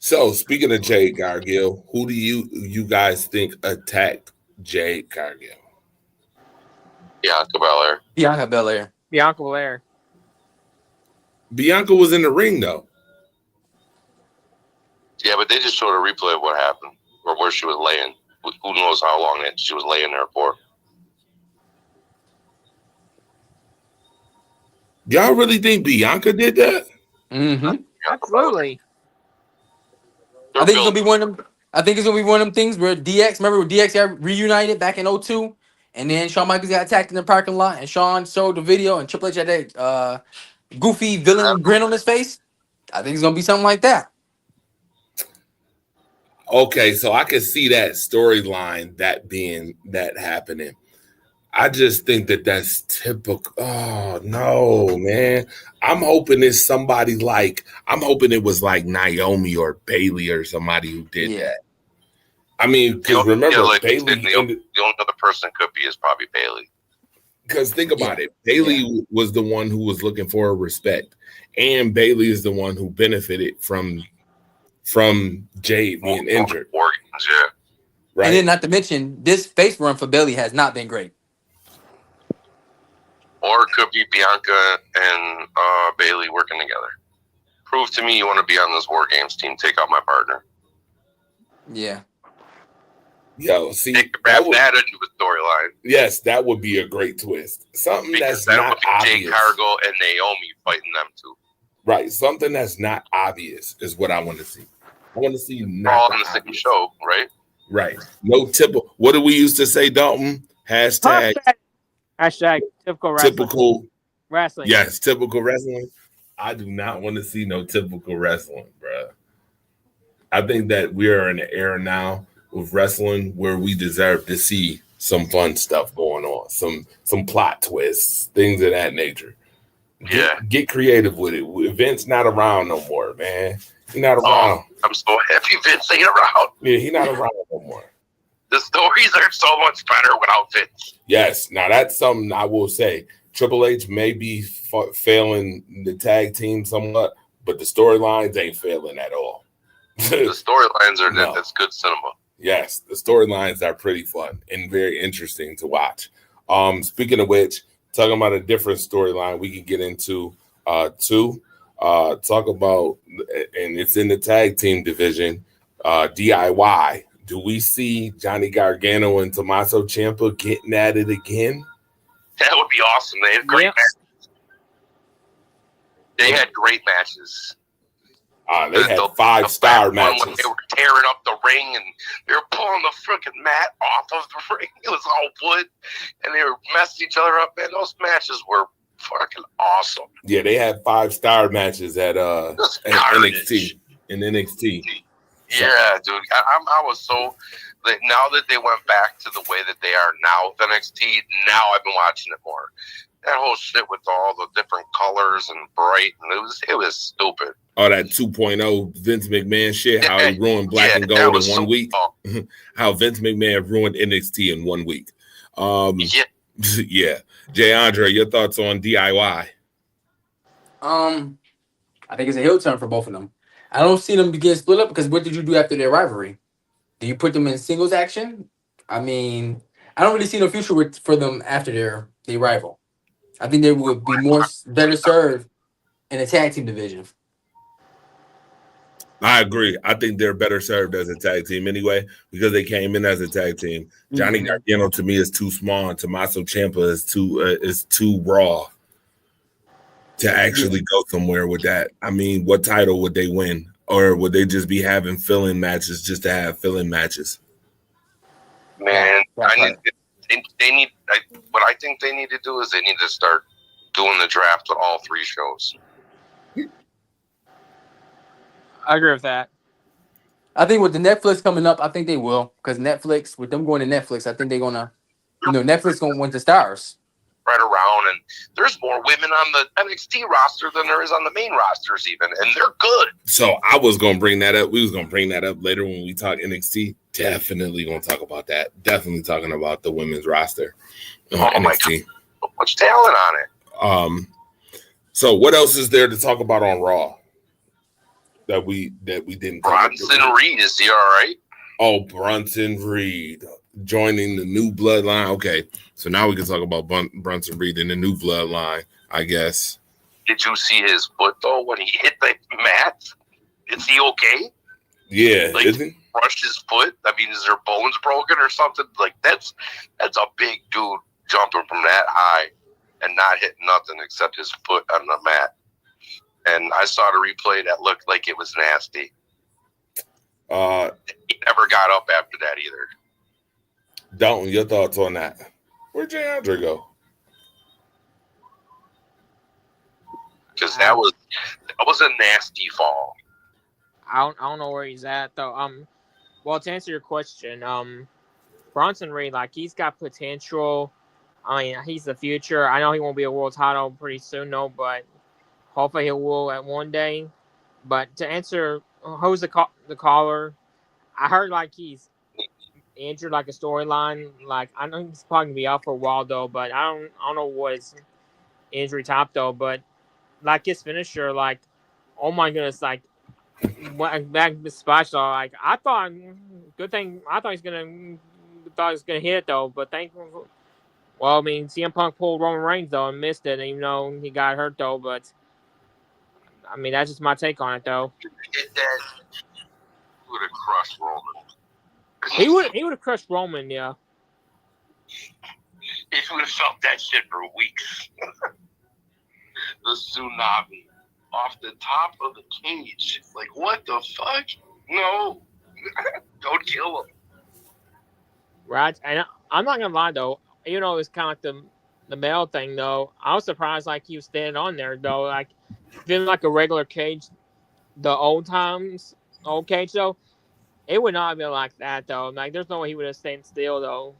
So, speaking of Jade Cargill, who do you guys think attacked Jade Cargill? Bianca Belair. Bianca was in the ring, though. Yeah, but they just showed a replay of what happened or where she was laying. Who knows how long she was laying there for. Y'all really think Bianca did that? Mm-hmm. Absolutely. I think it's gonna be one of them. I think it's gonna be one of them things where DX. Remember when DX got reunited back in '02, and then Shawn Michaels got attacked in the parking lot, and Shawn showed the video, and Triple H had that goofy villain grin on his face. I think it's gonna be something like that. Okay, so I can see that storyline that happening. I just think that's typical. Oh no, man! I'm hoping it's somebody like I'm hoping it was like Naomi or Bailey or somebody who did that. I mean, because remember Bailey. The only other person could be is probably Bailey. Because think about it, Bailey was the one who was looking for respect, and Bailey is the one who benefited from Jade being injured. Organs, yeah. Right. And then, not to mention, this face run for Bailey has not been great. Or it could be Bianca and Bailey working together. Prove to me you want to be on this War Games team. Take out my partner. Yeah. Yo, see, wrap that into a storyline. Yes, that would be a great twist. Something because that's that not would be obvious. Jade Cargill and Naomi fighting them too. Right, something that's not obvious is what I want to see. I want to see all on the same show, right? Right. No typical. What do we used to say, Dalton? Hashtag typical wrestling. Typical wrestling. Yes, typical wrestling. I do not want to see no typical wrestling, bro. I think that we are in an era now with wrestling where we deserve to see some fun stuff going on, some plot twists, things of that nature. Get creative with it. Vince not around no more, man. He's not around. I'm so happy Vince ain't around. Yeah, he's not around no more. The stories are so much better without Vince. Yes, now that's something I will say. Triple H may be failing the tag team somewhat, but the storylines ain't failing at all. The storylines are that's good cinema. Yes, the storylines are pretty fun and very interesting to watch. Speaking of which, talking about a different storyline, we can get into talk about, and it's in the tag team division, DIY. Do we see Johnny Gargano and Tommaso Ciampa getting at it again? That would be awesome. They had great matches. They had great matches. They had 5-star matches. When they were tearing up the ring and they were pulling the freaking mat off of the ring. It was all wood, and they were messing each other up. Man, those matches were fucking awesome. Yeah, they had 5-star matches at NXT. In NXT. Yeah, dude. I was so now that they went back to the way that they are now with NXT. Now I've been watching it more. That whole shit with all the different colors and bright, and it was stupid. Oh, that 2.0 Vince McMahon shit, how he ruined black and gold in 1 week. How Vince McMahon ruined NXT in 1 week. Yeah. Jay Andre, your thoughts on DIY? I think it's a heel turn for both of them. I don't see them begin split up because what did you do after their rivalry? Do you put them in singles action? I mean, I don't really see no future for them after their rival. I think they would be better served in a tag team division. I agree. I think they're better served as a tag team anyway because they came in as a tag team. Johnny Gargano to me is too small, and Tommaso Ciampa is too raw to actually go somewhere with that. I mean, what title would they win, or would they just be having fill-in matches just to have fill-in matches? Man, what I think they need to do is they need to start doing the draft with all 3 shows. I agree with that. I think with the Netflix coming up, I think they will. Because Netflix, with them going to Netflix, I think they're going to, Netflix going to win the stars. Right around. And there's more women on the NXT roster than there is on the main rosters even. And they're good. So I was going to bring that up. We was going to bring that up later when we talk NXT. Definitely going to talk about that. Definitely talking about the women's roster on NXT. My God. So much talent on it. So what else is there to talk about on Raw? That we didn't. Bronson Reed, is he all right? Oh, Bronson Reed joining the new bloodline. Okay, so now we can talk about Bronson Reed in the new bloodline, I guess. Did you see his foot though when he hit the mat? Is he okay? Yeah, isn't he? Crushed his foot. I mean, is their bones broken or something? Like that's a big dude jumping from that high and not hitting nothing except his foot on the mat. And I saw the replay that looked like it was nasty. He never got up after that either. Dalton, your thoughts on that? Where'd Jay Andre go? Because that was a nasty fall. I don't know where he's at though. Well, to answer your question, Bronson Reed, like, he's got potential. I mean, he's the future. I know he won't be a world title pretty soon, though, but hopefully he will at one day. But to answer who's the caller, I heard like he's injured, like a storyline. Like, I know he's probably gonna be out for a while though, but I don't know what his injury type though. But like his finisher, like, oh my goodness, like, back the splash though. Like, I thought, good thing I thought he was gonna hit it though, but well, I mean, CM Punk pulled Roman Reigns though and missed it, even though he got hurt though. But I mean, that's just my take on it though. He would have crushed Roman. He would have crushed Roman, yeah. He would have felt that shit for weeks. The tsunami off the top of the cage. Like, what the fuck? No. Don't kill him. Right, and I'm not gonna lie though. You know, it's kind of like the male thing though. I was surprised like he was standing on there though, like feeling like a regular cage, the old cage though. It would not have been like that though. Like, there's no way he would have stayed still though,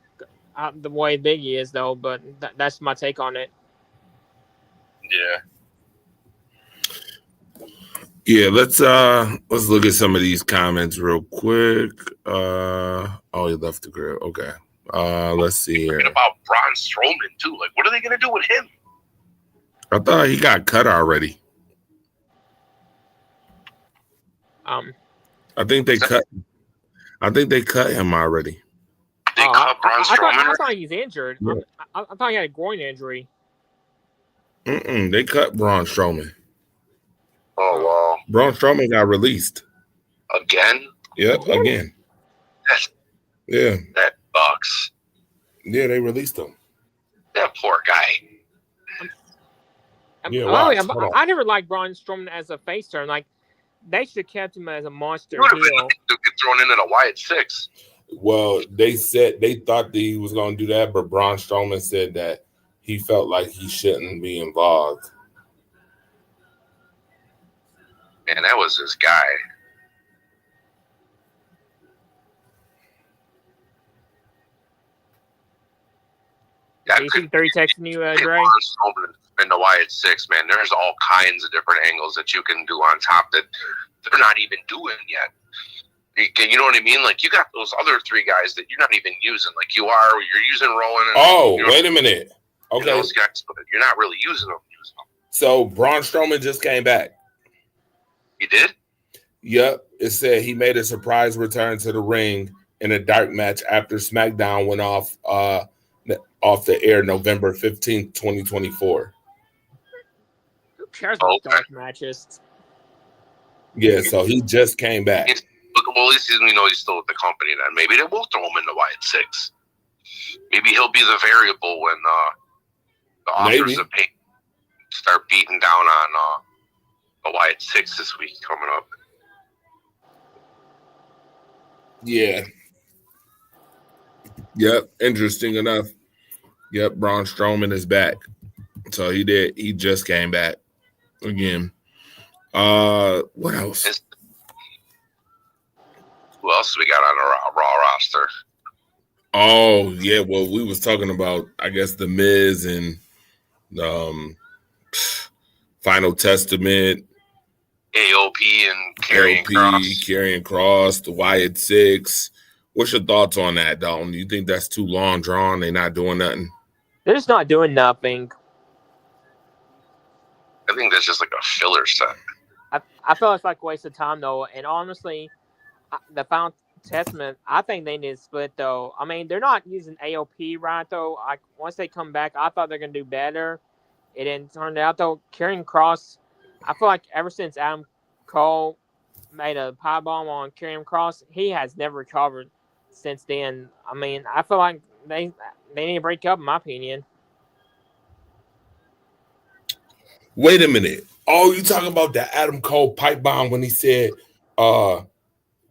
the way big he is though. But that's my take on it. Yeah. Yeah, let's look at some of these comments real quick. Oh, he left the grill. Okay. Let's see here. About Braun Strowman too. Like, what are they gonna do with him? I thought he got cut already. I think they cut him already. They cut Braun Strowman? I thought he's injured. Yeah. I thought he had a groin injury. They cut Braun Strowman. Oh, wow. Braun Strowman got released. Again? Yep, again. Yeah. That sucks. Yeah, they released him. That poor guy. Yeah, I never liked Braun Strowman as a face turn. Like, they should have kept him as a monster heel. Get thrown in at a Wyatt 6. Well, they thought that he was going to do that, but Braun Strowman said that he felt like he shouldn't be involved. Man, that was his guy. You see 30 texting you, Dre? In the Wyatt 6, man, there's all kinds of different angles that you can do on top that they're not even doing yet. You know what I mean? Like, you got those other 3 guys that you're not even using. Like, you're using Rowan. Wait a minute. Okay. Those guys, but you're not really using them. So Braun Strowman just came back. He did? Yep. It said he made a surprise return to the ring in a dark match after SmackDown went off the air November 15th, 2024. Who cares about dark matches? Yeah, so he just came back. Well, at least he's still with the company then. Maybe they will throw him in the Wyatt 6. Maybe he'll be the variable when the offers of pay start beating down on the Wyatt 6 this week coming up. Yeah. Yep. Interesting enough. Yep. Braun Strowman is back. So he just came back again. What else? Who else we got on the Raw roster? Oh, yeah. Well, we was talking about, I guess, The Miz and Final Testament. AOP and Karrion Kross, the Wyatt 6. What's your thoughts on that, Dalton? Do you think that's too long drawn? They're not doing nothing? They're just not doing nothing. I think that's just like a filler set. I feel it's like a waste of time, though. And honestly, the Final Testament, I think they need to split, though. I mean, they're not using AOP right, though. Like, once they come back, I thought they're going to do better. It didn't turn out, though. Karrion Kross, I feel like ever since Adam Cole made a pie bomb on Karrion Kross, he has never recovered since then. I mean, I feel like they need to break up, in my opinion. Wait a minute. Oh, you talking about the Adam Cole pipe bomb when he said,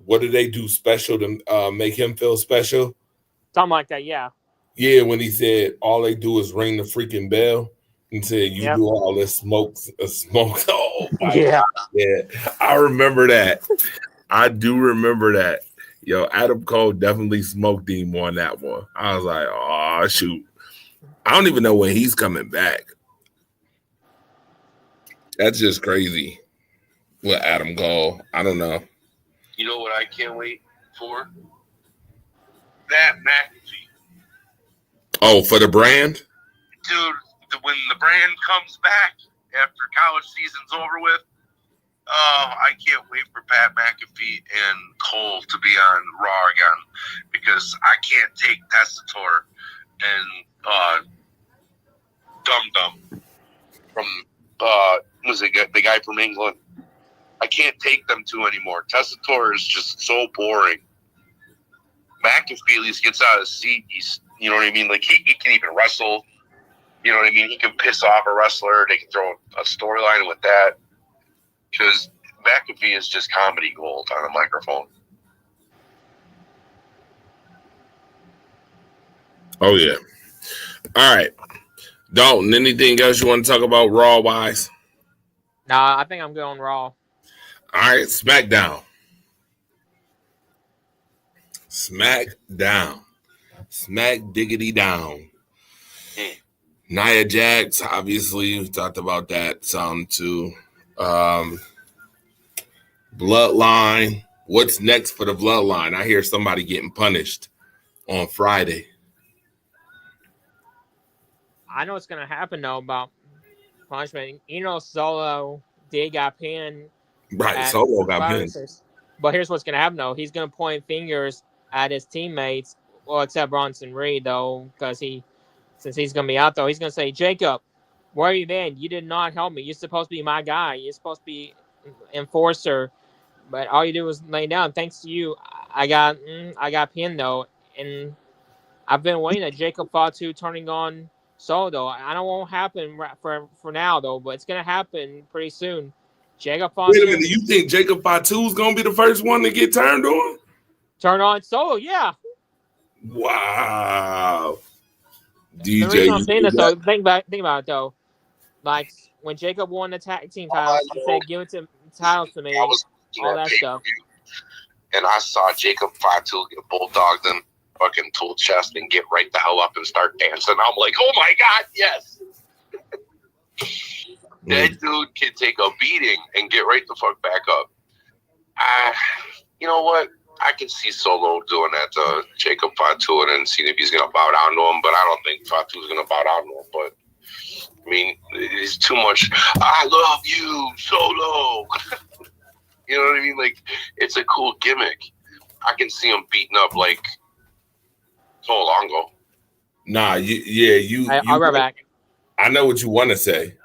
what did they do special to make him feel special? Something like that, yeah. Yeah, when he said all they do is ring the freaking bell and said you Yep. do all this smoke. Oh my Yeah. God. Yeah, I remember that. I do remember that. Yo, Adam Cole definitely smoked him on that one. I was like, oh shoot. I don't even know when he's coming back. That's just crazy with Adam Cole. I don't know. You know what I can't wait for? That McAfee. Oh, for the brand? Dude, when the brand comes back after college season's over with, I can't wait for Pat McAfee and Cole to be on Raw again because I can't take Testator and Dum Dum from was it the guy from England? I can't take them two anymore. Testator is just so boring. McAfee at least gets out of his seat. He's, you know what I mean? Like he can even wrestle. You know what I mean? He can piss off a wrestler. They can throw a storyline with that. Because McAfee is just comedy gold on a microphone. Oh, yeah. All right. Dalton, anything else you want to talk about Raw-wise? Nah, I think I'm going Raw. All right, SmackDown. SmackDown. Smack diggity down. Nia Jax, obviously, we talked about that some too. Bloodline. What's next for the Bloodline? I hear somebody getting punished on Friday. I know what's going to happen, though, about punishment. You know, Solo did got pinned. Right, Solo got pinned. But here's what's going to happen, though. He's going to point fingers at his teammates, well, except Bronson Reed, though, because since he's going to be out, though, he's going to say, Jacob, where have you been? You did not help me. You're supposed to be my guy. You're supposed to be enforcer. But all you do was lay down. Thanks to you, I got pinned, though. And I've been waiting at Jacob Fatu turning on Solo, though. I don't won't happen for now, though, but it's going to happen pretty soon. Jacob Fatu. Wait a minute, you think Jacob Fatu is going to be the first one to get turned on? Turn on Solo, yeah. Wow. DJ, the reason I'm saying this, though, think about it, though. Like, when Jacob won the tag team titles, he said, give it to titles to me, all that stuff. And I saw Jacob Fatu get bulldogged and fucking tool chest and get right the hell up and start dancing. I'm like, oh my God, yes. That dude can take a beating and get right the fuck back up. You know what? I can see Solo doing that to Jacob Fatu and then seeing if he's going to bow down to him, but I don't think Fatu's going to bow down to him. But, I mean, it's too much, I love you, Solo. You know what I mean? Like, it's a cool gimmick. I can see him beating up, like, Longo. Nah, I'll be right back. I know what you want to say.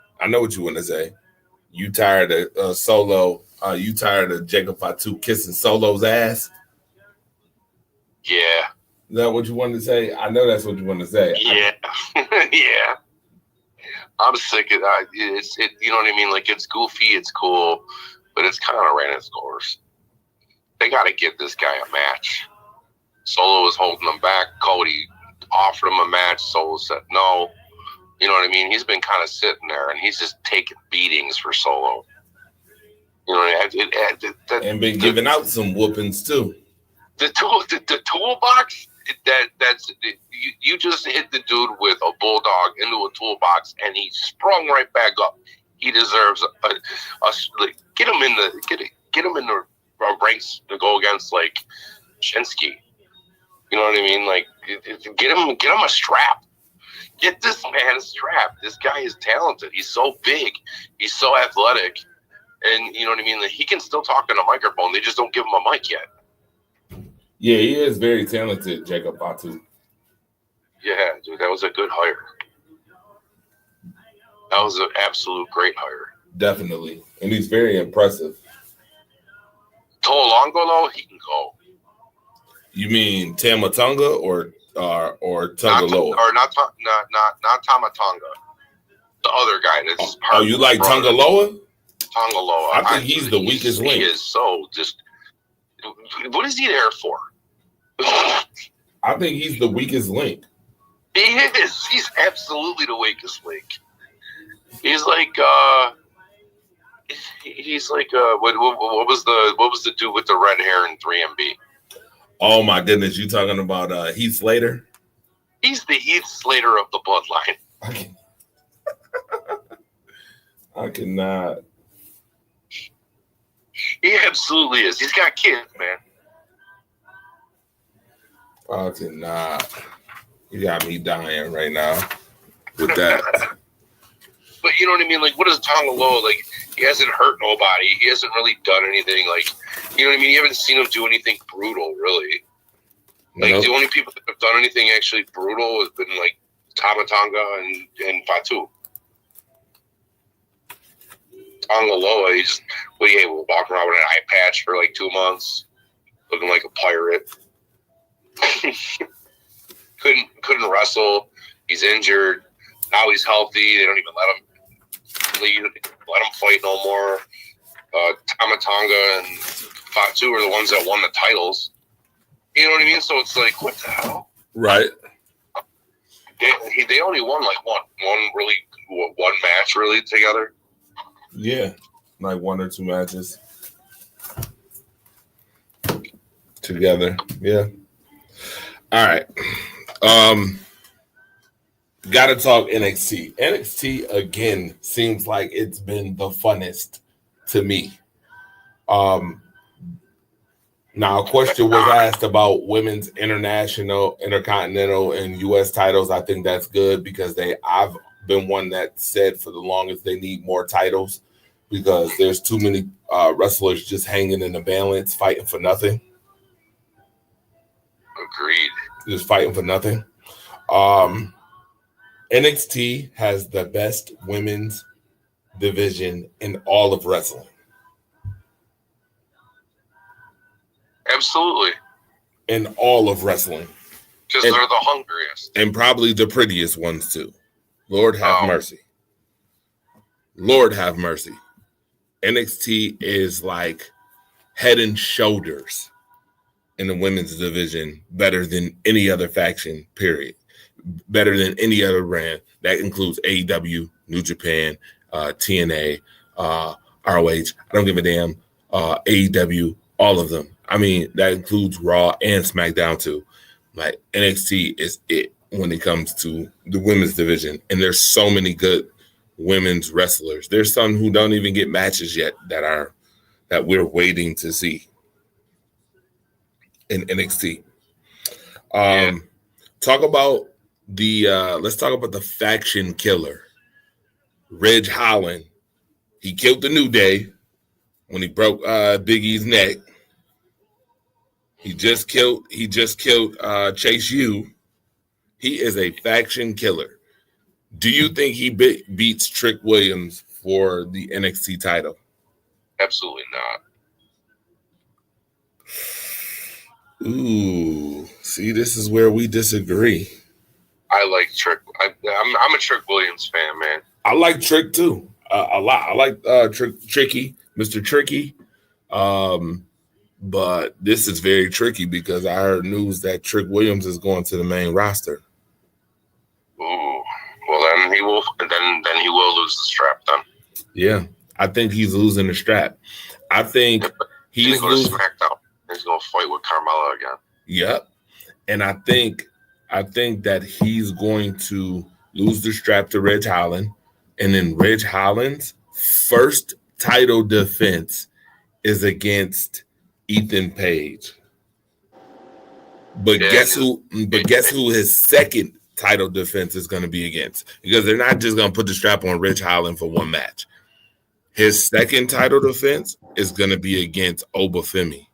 You tired of Solo? You tired of Jacob Fatu kissing Solo's ass? Yeah. Is that what you wanted to say? I know that's what you want to say. Yeah. Yeah. I'm sick of that. You know what I mean? Like, it's goofy, it's cool, but it's kind of ran its course. They got to give this guy a match. Solo was holding him back. Cody offered him a match. Solo said no. You know what I mean? He's been kind of sitting there, and he's just taking beatings for Solo. You know, and been giving out some whoopings too. The toolbox. You just hit the dude with a bulldog into a toolbox, and he sprung right back up. He deserves get him in the ranks to go against like Shinsuke. You know what I mean? Like get him a strap. Get this man a strap. This guy is talented. He's so big. He's so athletic. And you know what I mean? Like, he can still talk on a microphone. They just don't give him a mic yet. Yeah, he is very talented, Jacob Fatu. Yeah, dude, that was a good hire. That was an absolute great hire. Definitely. And he's very impressive. Longo, though, he can go. You mean Tama Tonga or Tonga Loa? Or not Tama Tonga. The other guy that's you like Tonga Loa? Tonga Loa. I think he's the weakest link. He is so just What is he there for? I think he's the weakest link. He is. He's absolutely the weakest link. He's like what was the dude with the red hair in 3MB? Oh my goodness, you talking about Heath Slater? He's the Heath Slater of the bloodline. I cannot. He absolutely is. He's got kids, man. I cannot. You got me dying right now with that. But you know what I mean? Like, what is Tonga Loa? Like, he hasn't hurt nobody. He hasn't really done anything. Like, you know what I mean? You haven't seen him do anything brutal, really. Like, the only people that have done anything actually brutal has been, like, Tama Tonga and Fatu. Tonga Loa, he just, we'll walk around with an eye patch for, like, 2 months, looking like a pirate. Couldn't wrestle. He's injured. Now he's healthy. They don't even let him fight no more. Tama Tonga and Fatu are the ones that won the titles. You know what I mean? So it's like, what the hell? Right. They only won like one match really together. Yeah, like 1 or 2 matches together. Yeah. All right. Gotta talk NXT. NXT again seems like it's been the funnest to me. Now a question was asked about women's international, intercontinental, and US titles. I think that's good because I've been one that said for the longest they need more titles because there's too many wrestlers just hanging in the balance, fighting for nothing. Agreed. Just fighting for nothing. NXT has the best women's division in all of wrestling. Absolutely. In all of wrestling. Because they're the hungriest. And probably the prettiest ones too. Lord have mercy. Lord have mercy. NXT is like head and shoulders in the women's division better than any other faction, period. Better than any other brand. That includes AEW, New Japan, TNA, ROH. I don't give a damn. AEW, all of them. I mean, that includes Raw and SmackDown too. Like NXT is it when it comes to the women's division. And there's so many good women's wrestlers. There's some who don't even get matches yet that we're waiting to see in NXT. Talk about let's talk about the faction killer, Ridge Holland. He killed the New Day when he broke Big E's neck. He just killed Chase U. He is a faction killer. Do you think he beats Trick Williams for the NXT title? Absolutely not. Ooh, see, this is where we disagree. I like Trick. I'm a Trick Williams fan, man. I like Trick too, a lot. I like Tricky, Mr. Tricky. But this is very tricky because I heard news that Trick Williams is going to the main roster. Ooh, well then he will. Then he will lose the strap. Then. Yeah, I think he's losing the strap. I think he's losing. SmackDown. He's going to fight with Carmella again. Yep, and I think that he's going to lose the strap to Ridge Holland, and then Ridge Holland's first title defense is against Ethan Page. But guess who his second title defense is going to be against? Because they're not just going to put the strap on Ridge Holland for one match. His second title defense is going to be against Oba Femi.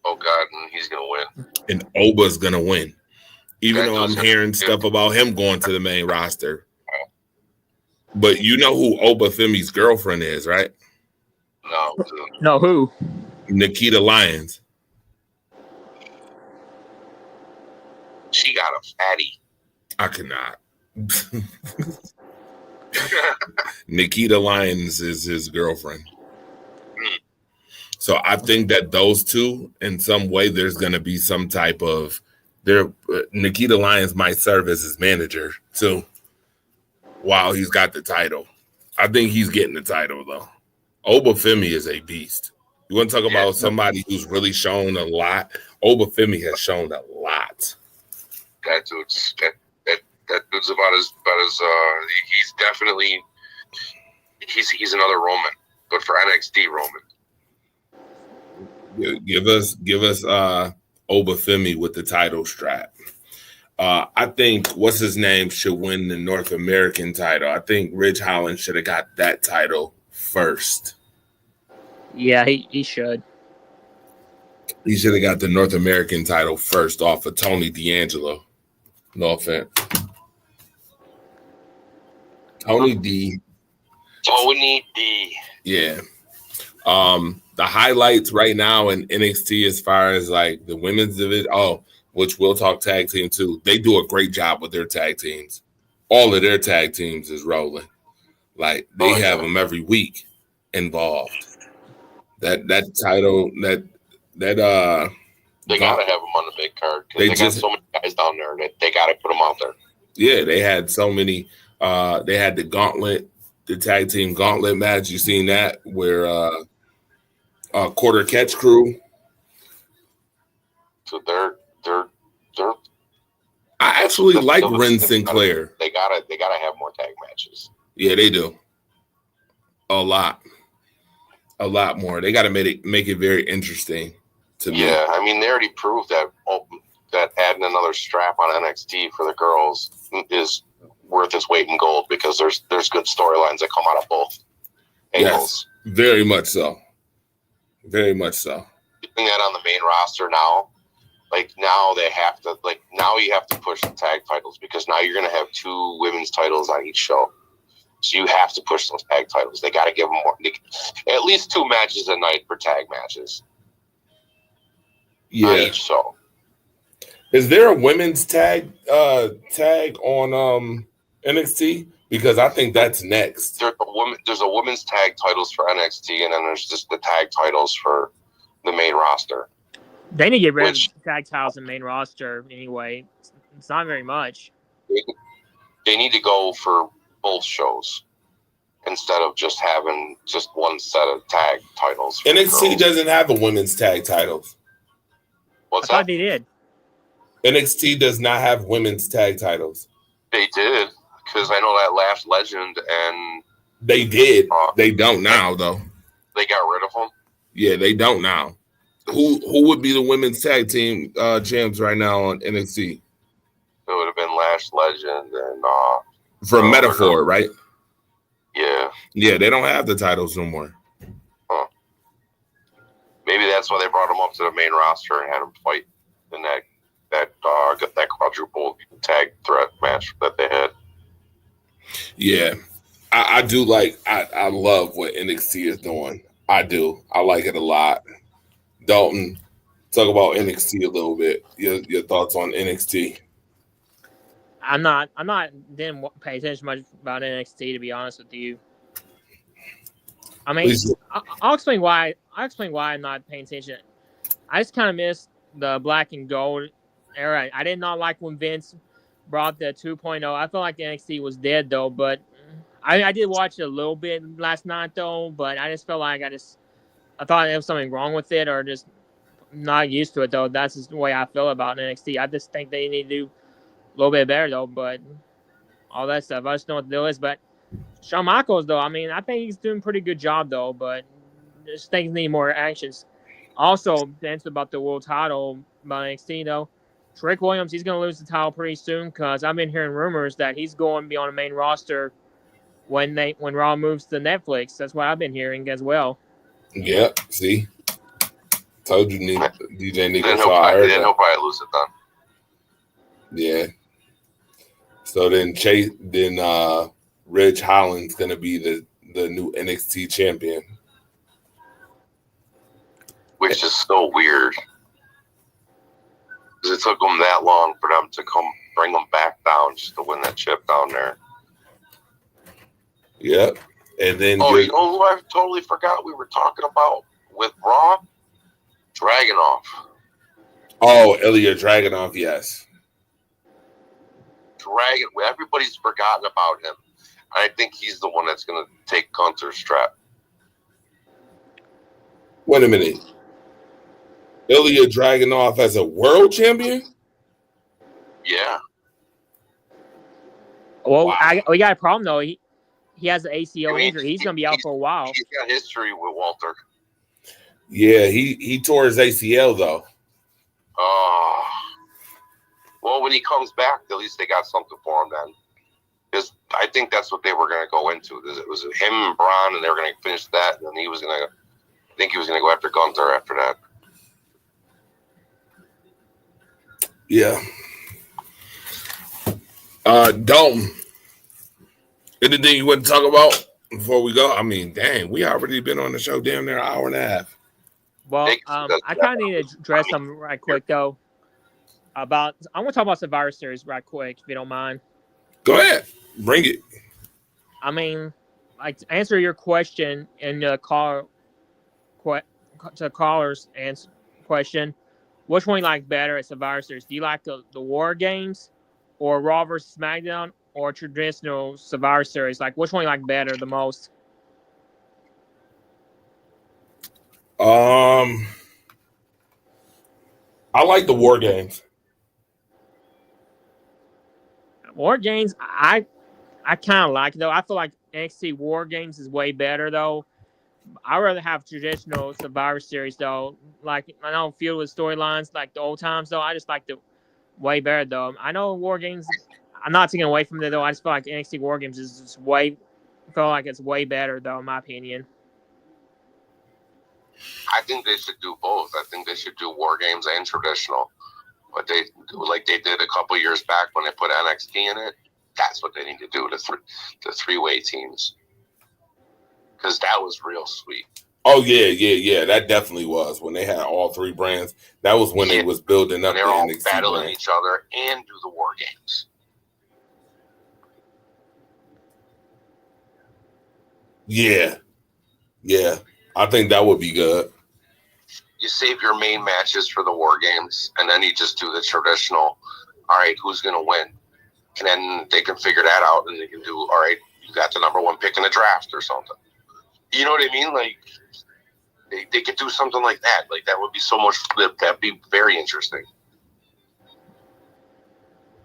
Oh, God, and he's going to win. And Oba's going to win. Even though I'm hearing stuff about him going to the main roster. But you know who Oba Femi's girlfriend is, right? No, who? Nikita Lyons. She got a fatty. I cannot. Nikita Lyons is his girlfriend. So I think that those two, in some way, there's going to be some type of Nikita Lyons might serve as his manager too, while he's got the title. I think he's getting the title though. Obafemi is a beast. You want to talk about somebody who's really shown a lot? Obafemi has shown a lot. That dude's about as he's definitely he's another Roman, but for NXT Roman. Give us Obafemi with the title strap. I think what's his name should win the North American title. I think Ridge Holland should have got that title first. Yeah, he should. He should have got the North American title first off of Tony D'Angelo. No offense. Tony D. Yeah. The highlights right now in NXT as far as like the women's division, which we'll talk tag team too. They do a great job with their tag teams. All of their tag teams is rolling. Like they have them every week involved. That title they gotta have them on the big card because they got so many guys down there that they gotta put them out there. Yeah, they had so many. They had the gauntlet, the tag team gauntlet match. You seen that where quarter catch crew. So they're. I actually like Ren Sinclair. They gotta have more tag matches. Yeah, they do. A lot more. They got to make it very interesting to me. Yeah, I mean, they already proved that adding another strap on NXT for the girls is worth its weight in gold because there's good storylines that come out of both angles. Yes, very much so. Very much so. Doing that on the main roster now, like now they have to now you have to push the tag titles because now you're going to have 2 women's titles on each show. So you have to push those tag titles. They got to give them more, at least 2 matches a night for tag matches. Yeah. On each show. Is there a women's tag on NXT? Because I think that's next. There's a women's tag titles for NXT, and then there's just the tag titles for the main roster. They need to get rid of tag titles in main roster anyway. It's not very much. They need to go for both shows instead of just having just one set of tag titles. NXT doesn't have a women's tag titles. What's I thought they did. NXT does not have women's tag titles. They did, because I know that Last Legend and they did. They don't now though. They got rid of them. Yeah, they don't now. Who would be the women's tag team champs right now on NXT? It would have been Last Legend and from Metaphor, right? Yeah. Yeah, they don't have the titles no more. Huh. Maybe that's why they brought them up to the main roster and had them fight in that quadruple tag threat match that they had. Yeah. I do like I love what NXT is doing. I do. I like it a lot. Dalton, talk about NXT a little bit. Your thoughts on NXT. Didn't pay attention much about NXT, to be honest with you. I mean, I'll explain why. I'm not paying attention. I just kind of missed the black and gold era. I did not like when Vince brought the 2.0. I felt like the NXT was dead though, but I did watch it a little bit last night though. But I just felt like I thought there was something wrong with it, or just not used to it though. That's just the way I feel about NXT. I just think they need to do a little bit better though. But all that stuff, I just know what the deal is. But Shawn Michaels though, I mean, I think he's doing a pretty good job though. But just things need more actions. Also, to answer about the world title about NXT though, Trick Williams, he's going to lose the title pretty soon because I've been hearing rumors that he's going to be on the main roster when Raw moves to Netflix. That's what I've been hearing as well. Yeah, see, told you, DJ Nico. Then he'll probably lose it then. Yeah. So then Ridge Holland's going to be the new NXT champion, which is so weird. Because it took them that long for them to bring them back down just to win that chip down there. Yep. And then I totally forgot we were talking about with Raw, Dragunov. Oh, Ilya Dragunov, yes. Everybody's forgotten about him. I think he's the one that's going to take Gunther's strap. Wait a minute. Ilya Dragunov as a world champion? Yeah. Well, Wow. we got a problem though. He has an ACL injury. He's going to be out for a while. He's got history with Walter. Yeah, he tore his ACL though. Oh. Well, when he comes back, at least they got something for him then. Because I think that's what they were going to go into. It was him and Braun, and they were going to finish that, and then he was going to go after Gunther after that. Yeah. Dalton, anything you want to talk about before we go? I mean, dang, we already been on the show damn near an hour and a half. Well, I kind of need to address something right quick though. I want to talk about Survivor Series right quick, if you don't mind. Go ahead, bring it. I mean, like to answer your question in the caller's answer question, which one you like better at Survivor Series? Do you like the War Games, or Raw vs SmackDown, or traditional Survivor Series? Like, which one you like better the most? I like the War Games. War Games, I kind of like it, though. I feel like NXT War Games is way better, though. I'd rather have traditional Survivor Series, though. Like, I don't feel with storylines like the old times, though. I just like the way better, though. I know War Games, I'm not taking away from it, though. I just feel like NXT War Games is just feel like it's way better, though, in my opinion. I think they should do both. I think they should do War Games and traditional. But they did a couple years back when they put NXT in it. That's what they need to do to three-way teams. Because that was real sweet. Oh yeah. That definitely was when they had all three brands. That was when they was building up. They're all NXT battling brand. each other and do the War Games. Yeah. I think that would be good. You save your main matches for the War Games, and then you just do the traditional. All right, who's going to win? And then they can figure that out, and they can do, all right, you got the number one pick in the draft or something. You know what I mean? Like, they could do something like that. Like, that would be so much, that'd be very interesting.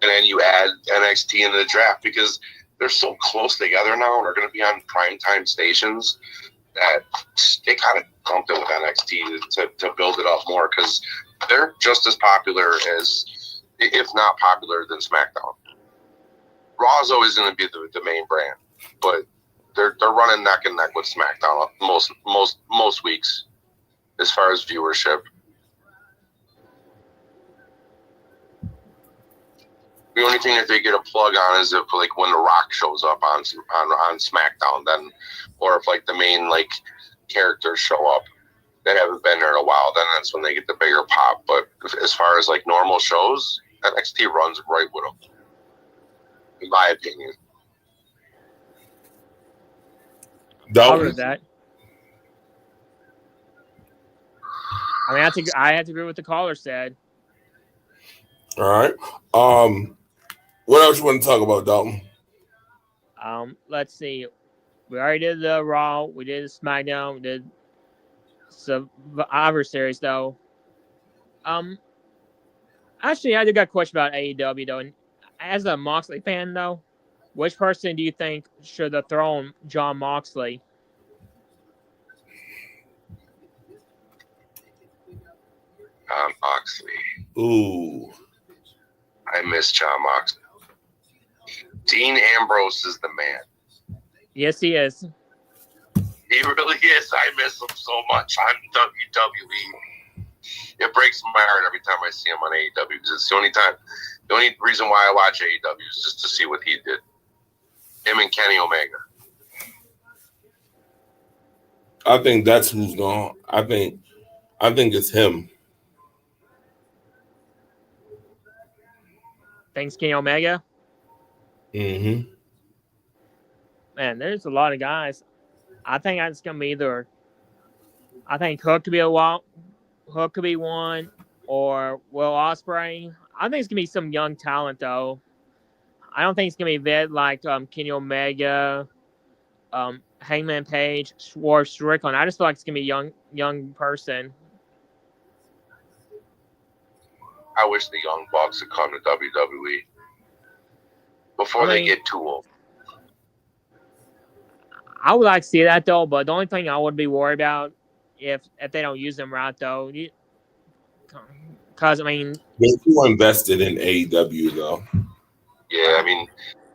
And then you add NXT into the draft because they're so close together now, and they're going to be on primetime stations that they kind of pumped it with NXT to build it up more because they're just as popular as, if not popular, than SmackDown. Raw is always going to be the main brand, but they're running neck and neck with SmackDown most weeks as far as viewership. The only thing that they get a plug on is if like when The Rock shows up on SmackDown, then, or if like the main like characters show up that haven't been there in a while, then that's when they get the bigger pop. But as far as like normal shows, NXT runs right with them, in my opinion. I'll agree with that. I mean, I had to agree with the caller said. All right. What else you want to talk about, Dalton? Let's see. We already did the Raw. We did SmackDown. We did Survivor Series, though. Actually, I did got a question about AEW, though. And as a Moxley fan, though, which person do you think should have thrown Jon Moxley? Moxley. Ooh. I miss Jon Moxley. Dean Ambrose is the man. Yes, he is. He really is. I miss him so much on WWE. It breaks my heart every time I see him on AEW because it's the only reason why I watch AEW is just to see what he did. Him and Kenny Omega. I think that's who's gone. I think it's him. Thanks, Kenny Omega. Mm-hmm. Man, there's a lot of guys. I think it's gonna be either I think Hook could be Hook could be one, or Will Ospreay. I think it's gonna be some young talent though. I don't think it's gonna be vet like Kenny Omega, Hangman Page, Swerve Strickland. I just feel like it's gonna be young person. I wish the Young Bucks would come to WWE before they get too old. I would like to see that though, but the only thing I would be worried about if they don't use them right though, because I mean they're too invested in AEW though. Yeah, I mean,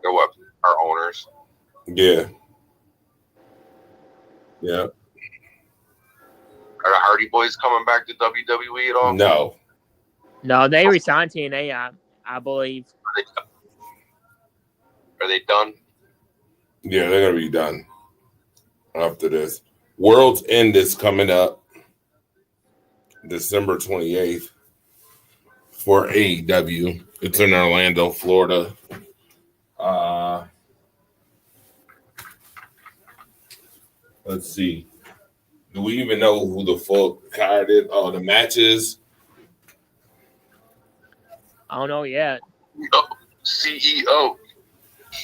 they're what, our owners. Yeah. Yeah. Are the Hardy Boys coming back to WWE at all? No, they resigned TNA. I believe. Are they done? Yeah, they're gonna be done after this. World's End is coming up December 28th for AEW. It's in Orlando, Florida. Let's see. Do we even know who the full card is? Oh, the matches. I don't know yet. Oh, CEO.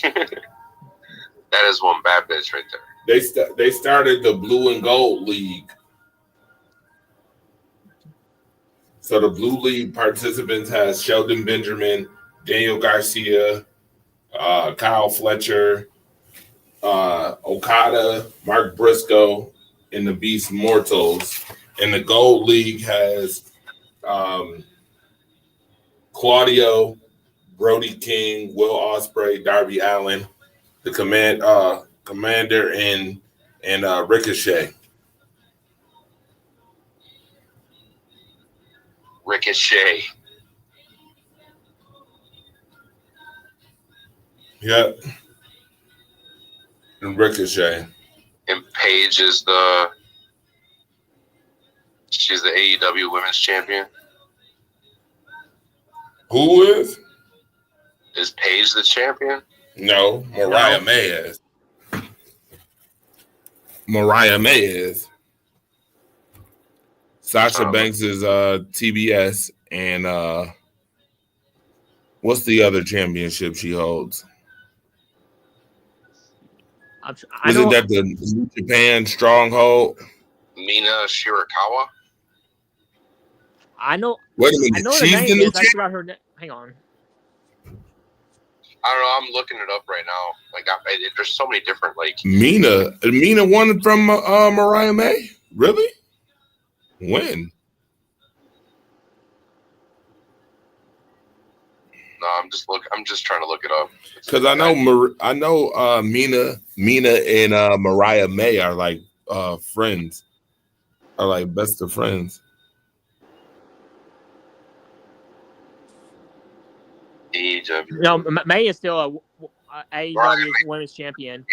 That is one bad bitch right there. They started the Blue and Gold League. So the Blue League participants has Sheldon Benjamin, Daniel Garcia, Kyle Fletcher, Okada, Mark Briscoe, and the Beast Mortals. And the Gold League has Claudio, Brody King, Will Ospreay, Darby Allin, the Commander, and Ricochet. Ricochet. Yep. And Ricochet. And Paige is she's the AEW Women's Champion. Who is? Is Paige the champion? No, Mariah May is. Mariah May is. Sasha Banks is TBS, and what's the other championship she holds? Isn't that the New Japan Stronghold? Mina Shirakawa. I know. Wait a minute, I know she's the name the new is. I forgot her name. Hang on. I don't know. I'm looking it up right now. Like, there's so many different Mina won from Mariah May. Really? When? No, I'm just trying to look it up. Because I know Mina and Mariah May are like friends, are like best of friends. AEW. No, May is still a AEW Women's Champion.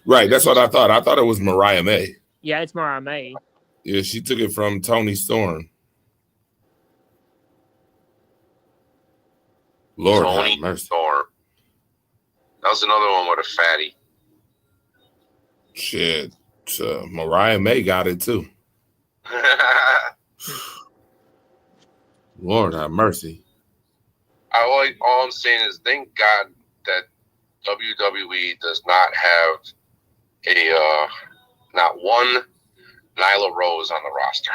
Right, that's what I thought. I thought it was Mariah May. Yeah, it's Mariah May. Yeah, she took it from Tony Storm. Lord have mercy. Storm. That was another one with a fatty. Shit. Mariah May got it too. Lord have mercy. All I'm saying is thank God that WWE does not have not one Nyla Rose on the roster.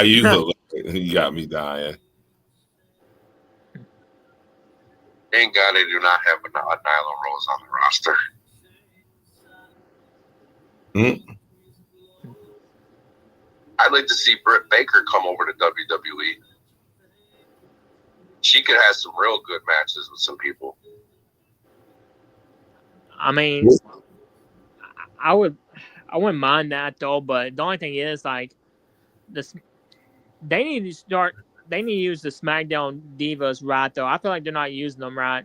You got me dying. Thank God they do not have a Nyla Rose on the roster. I'd like to see Britt Baker come over to WWE. She could have some real good matches with some people. I mean, I wouldn't mind that though, but the only thing is like they need to use the SmackDown Divas right though. I feel like they're not using them right.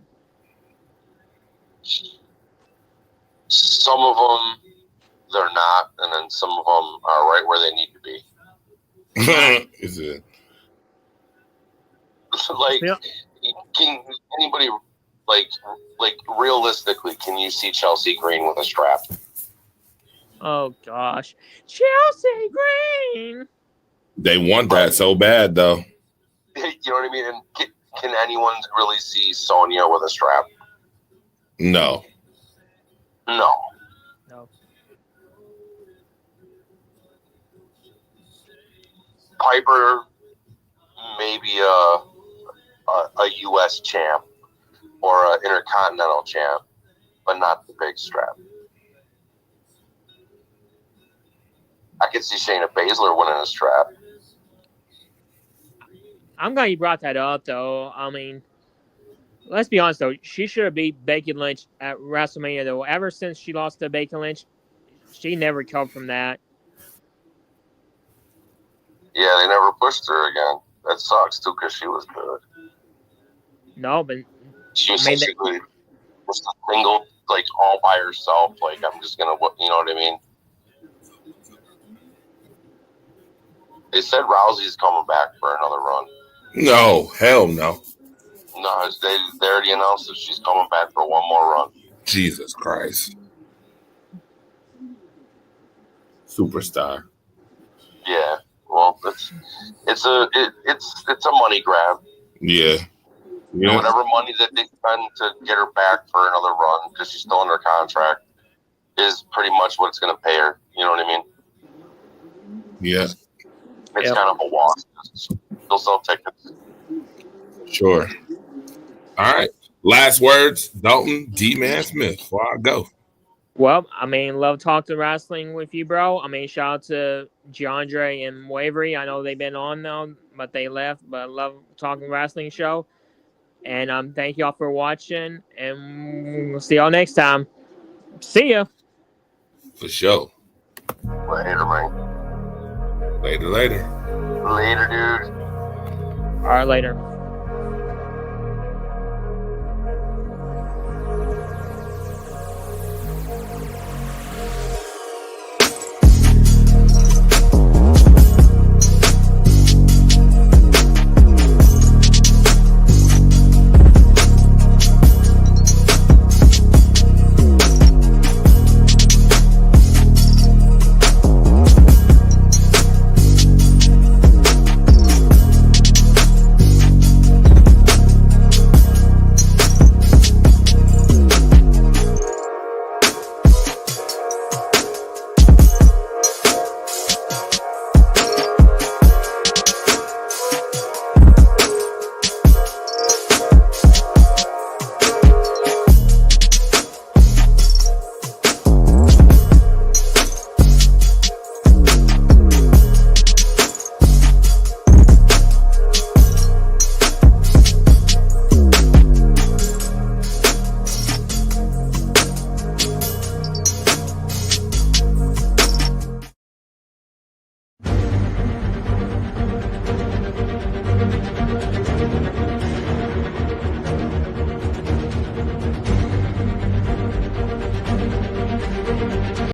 Some of them they're not, and then some of them are right where they need to be. Is it? Like, can anybody like realistically, can you see Chelsea Green with a strap? Oh gosh, Chelsea Green. They want that so bad, though. You know what I mean? And can anyone really see Sonya with a strap? No. No. No. Piper, maybe a U.S. champ or an Intercontinental champ, but not the big strap. I could see Shayna Baszler winning a strap. I'm glad you brought that up, though. I mean, let's be honest, though. She should have beat Becky Lynch at WrestleMania, though. Ever since she lost to Becky Lynch, she never recovered from that. Yeah, they never pushed her again. That sucks, too, because she was good. No, but she was basically just a single, like, all by herself. Like, I'm just going to, you know what I mean? They said Rousey's coming back for another run. No, hell no. No, they already announced that she's coming back for one more run. Jesus Christ. Superstar. Yeah, well, it's a money grab. Yeah. You know, whatever money that they spend to get her back for another run because she's still under contract is pretty much what it's going to pay her. You know what I mean? Yeah. It's kind of a wash. They'll sell tickets. Sure. All right. Last words, Dalton D-Man Smith. Before I go. Well, I mean, love talking wrestling with you, bro. I mean, shout out to Giandre and Wavery. I know they've been on now, but they left. But I love talking wrestling show. And thank y'all for watching. And we'll see y'all next time. See ya. For sure. Later, man. Later. Later, dude. All right, later.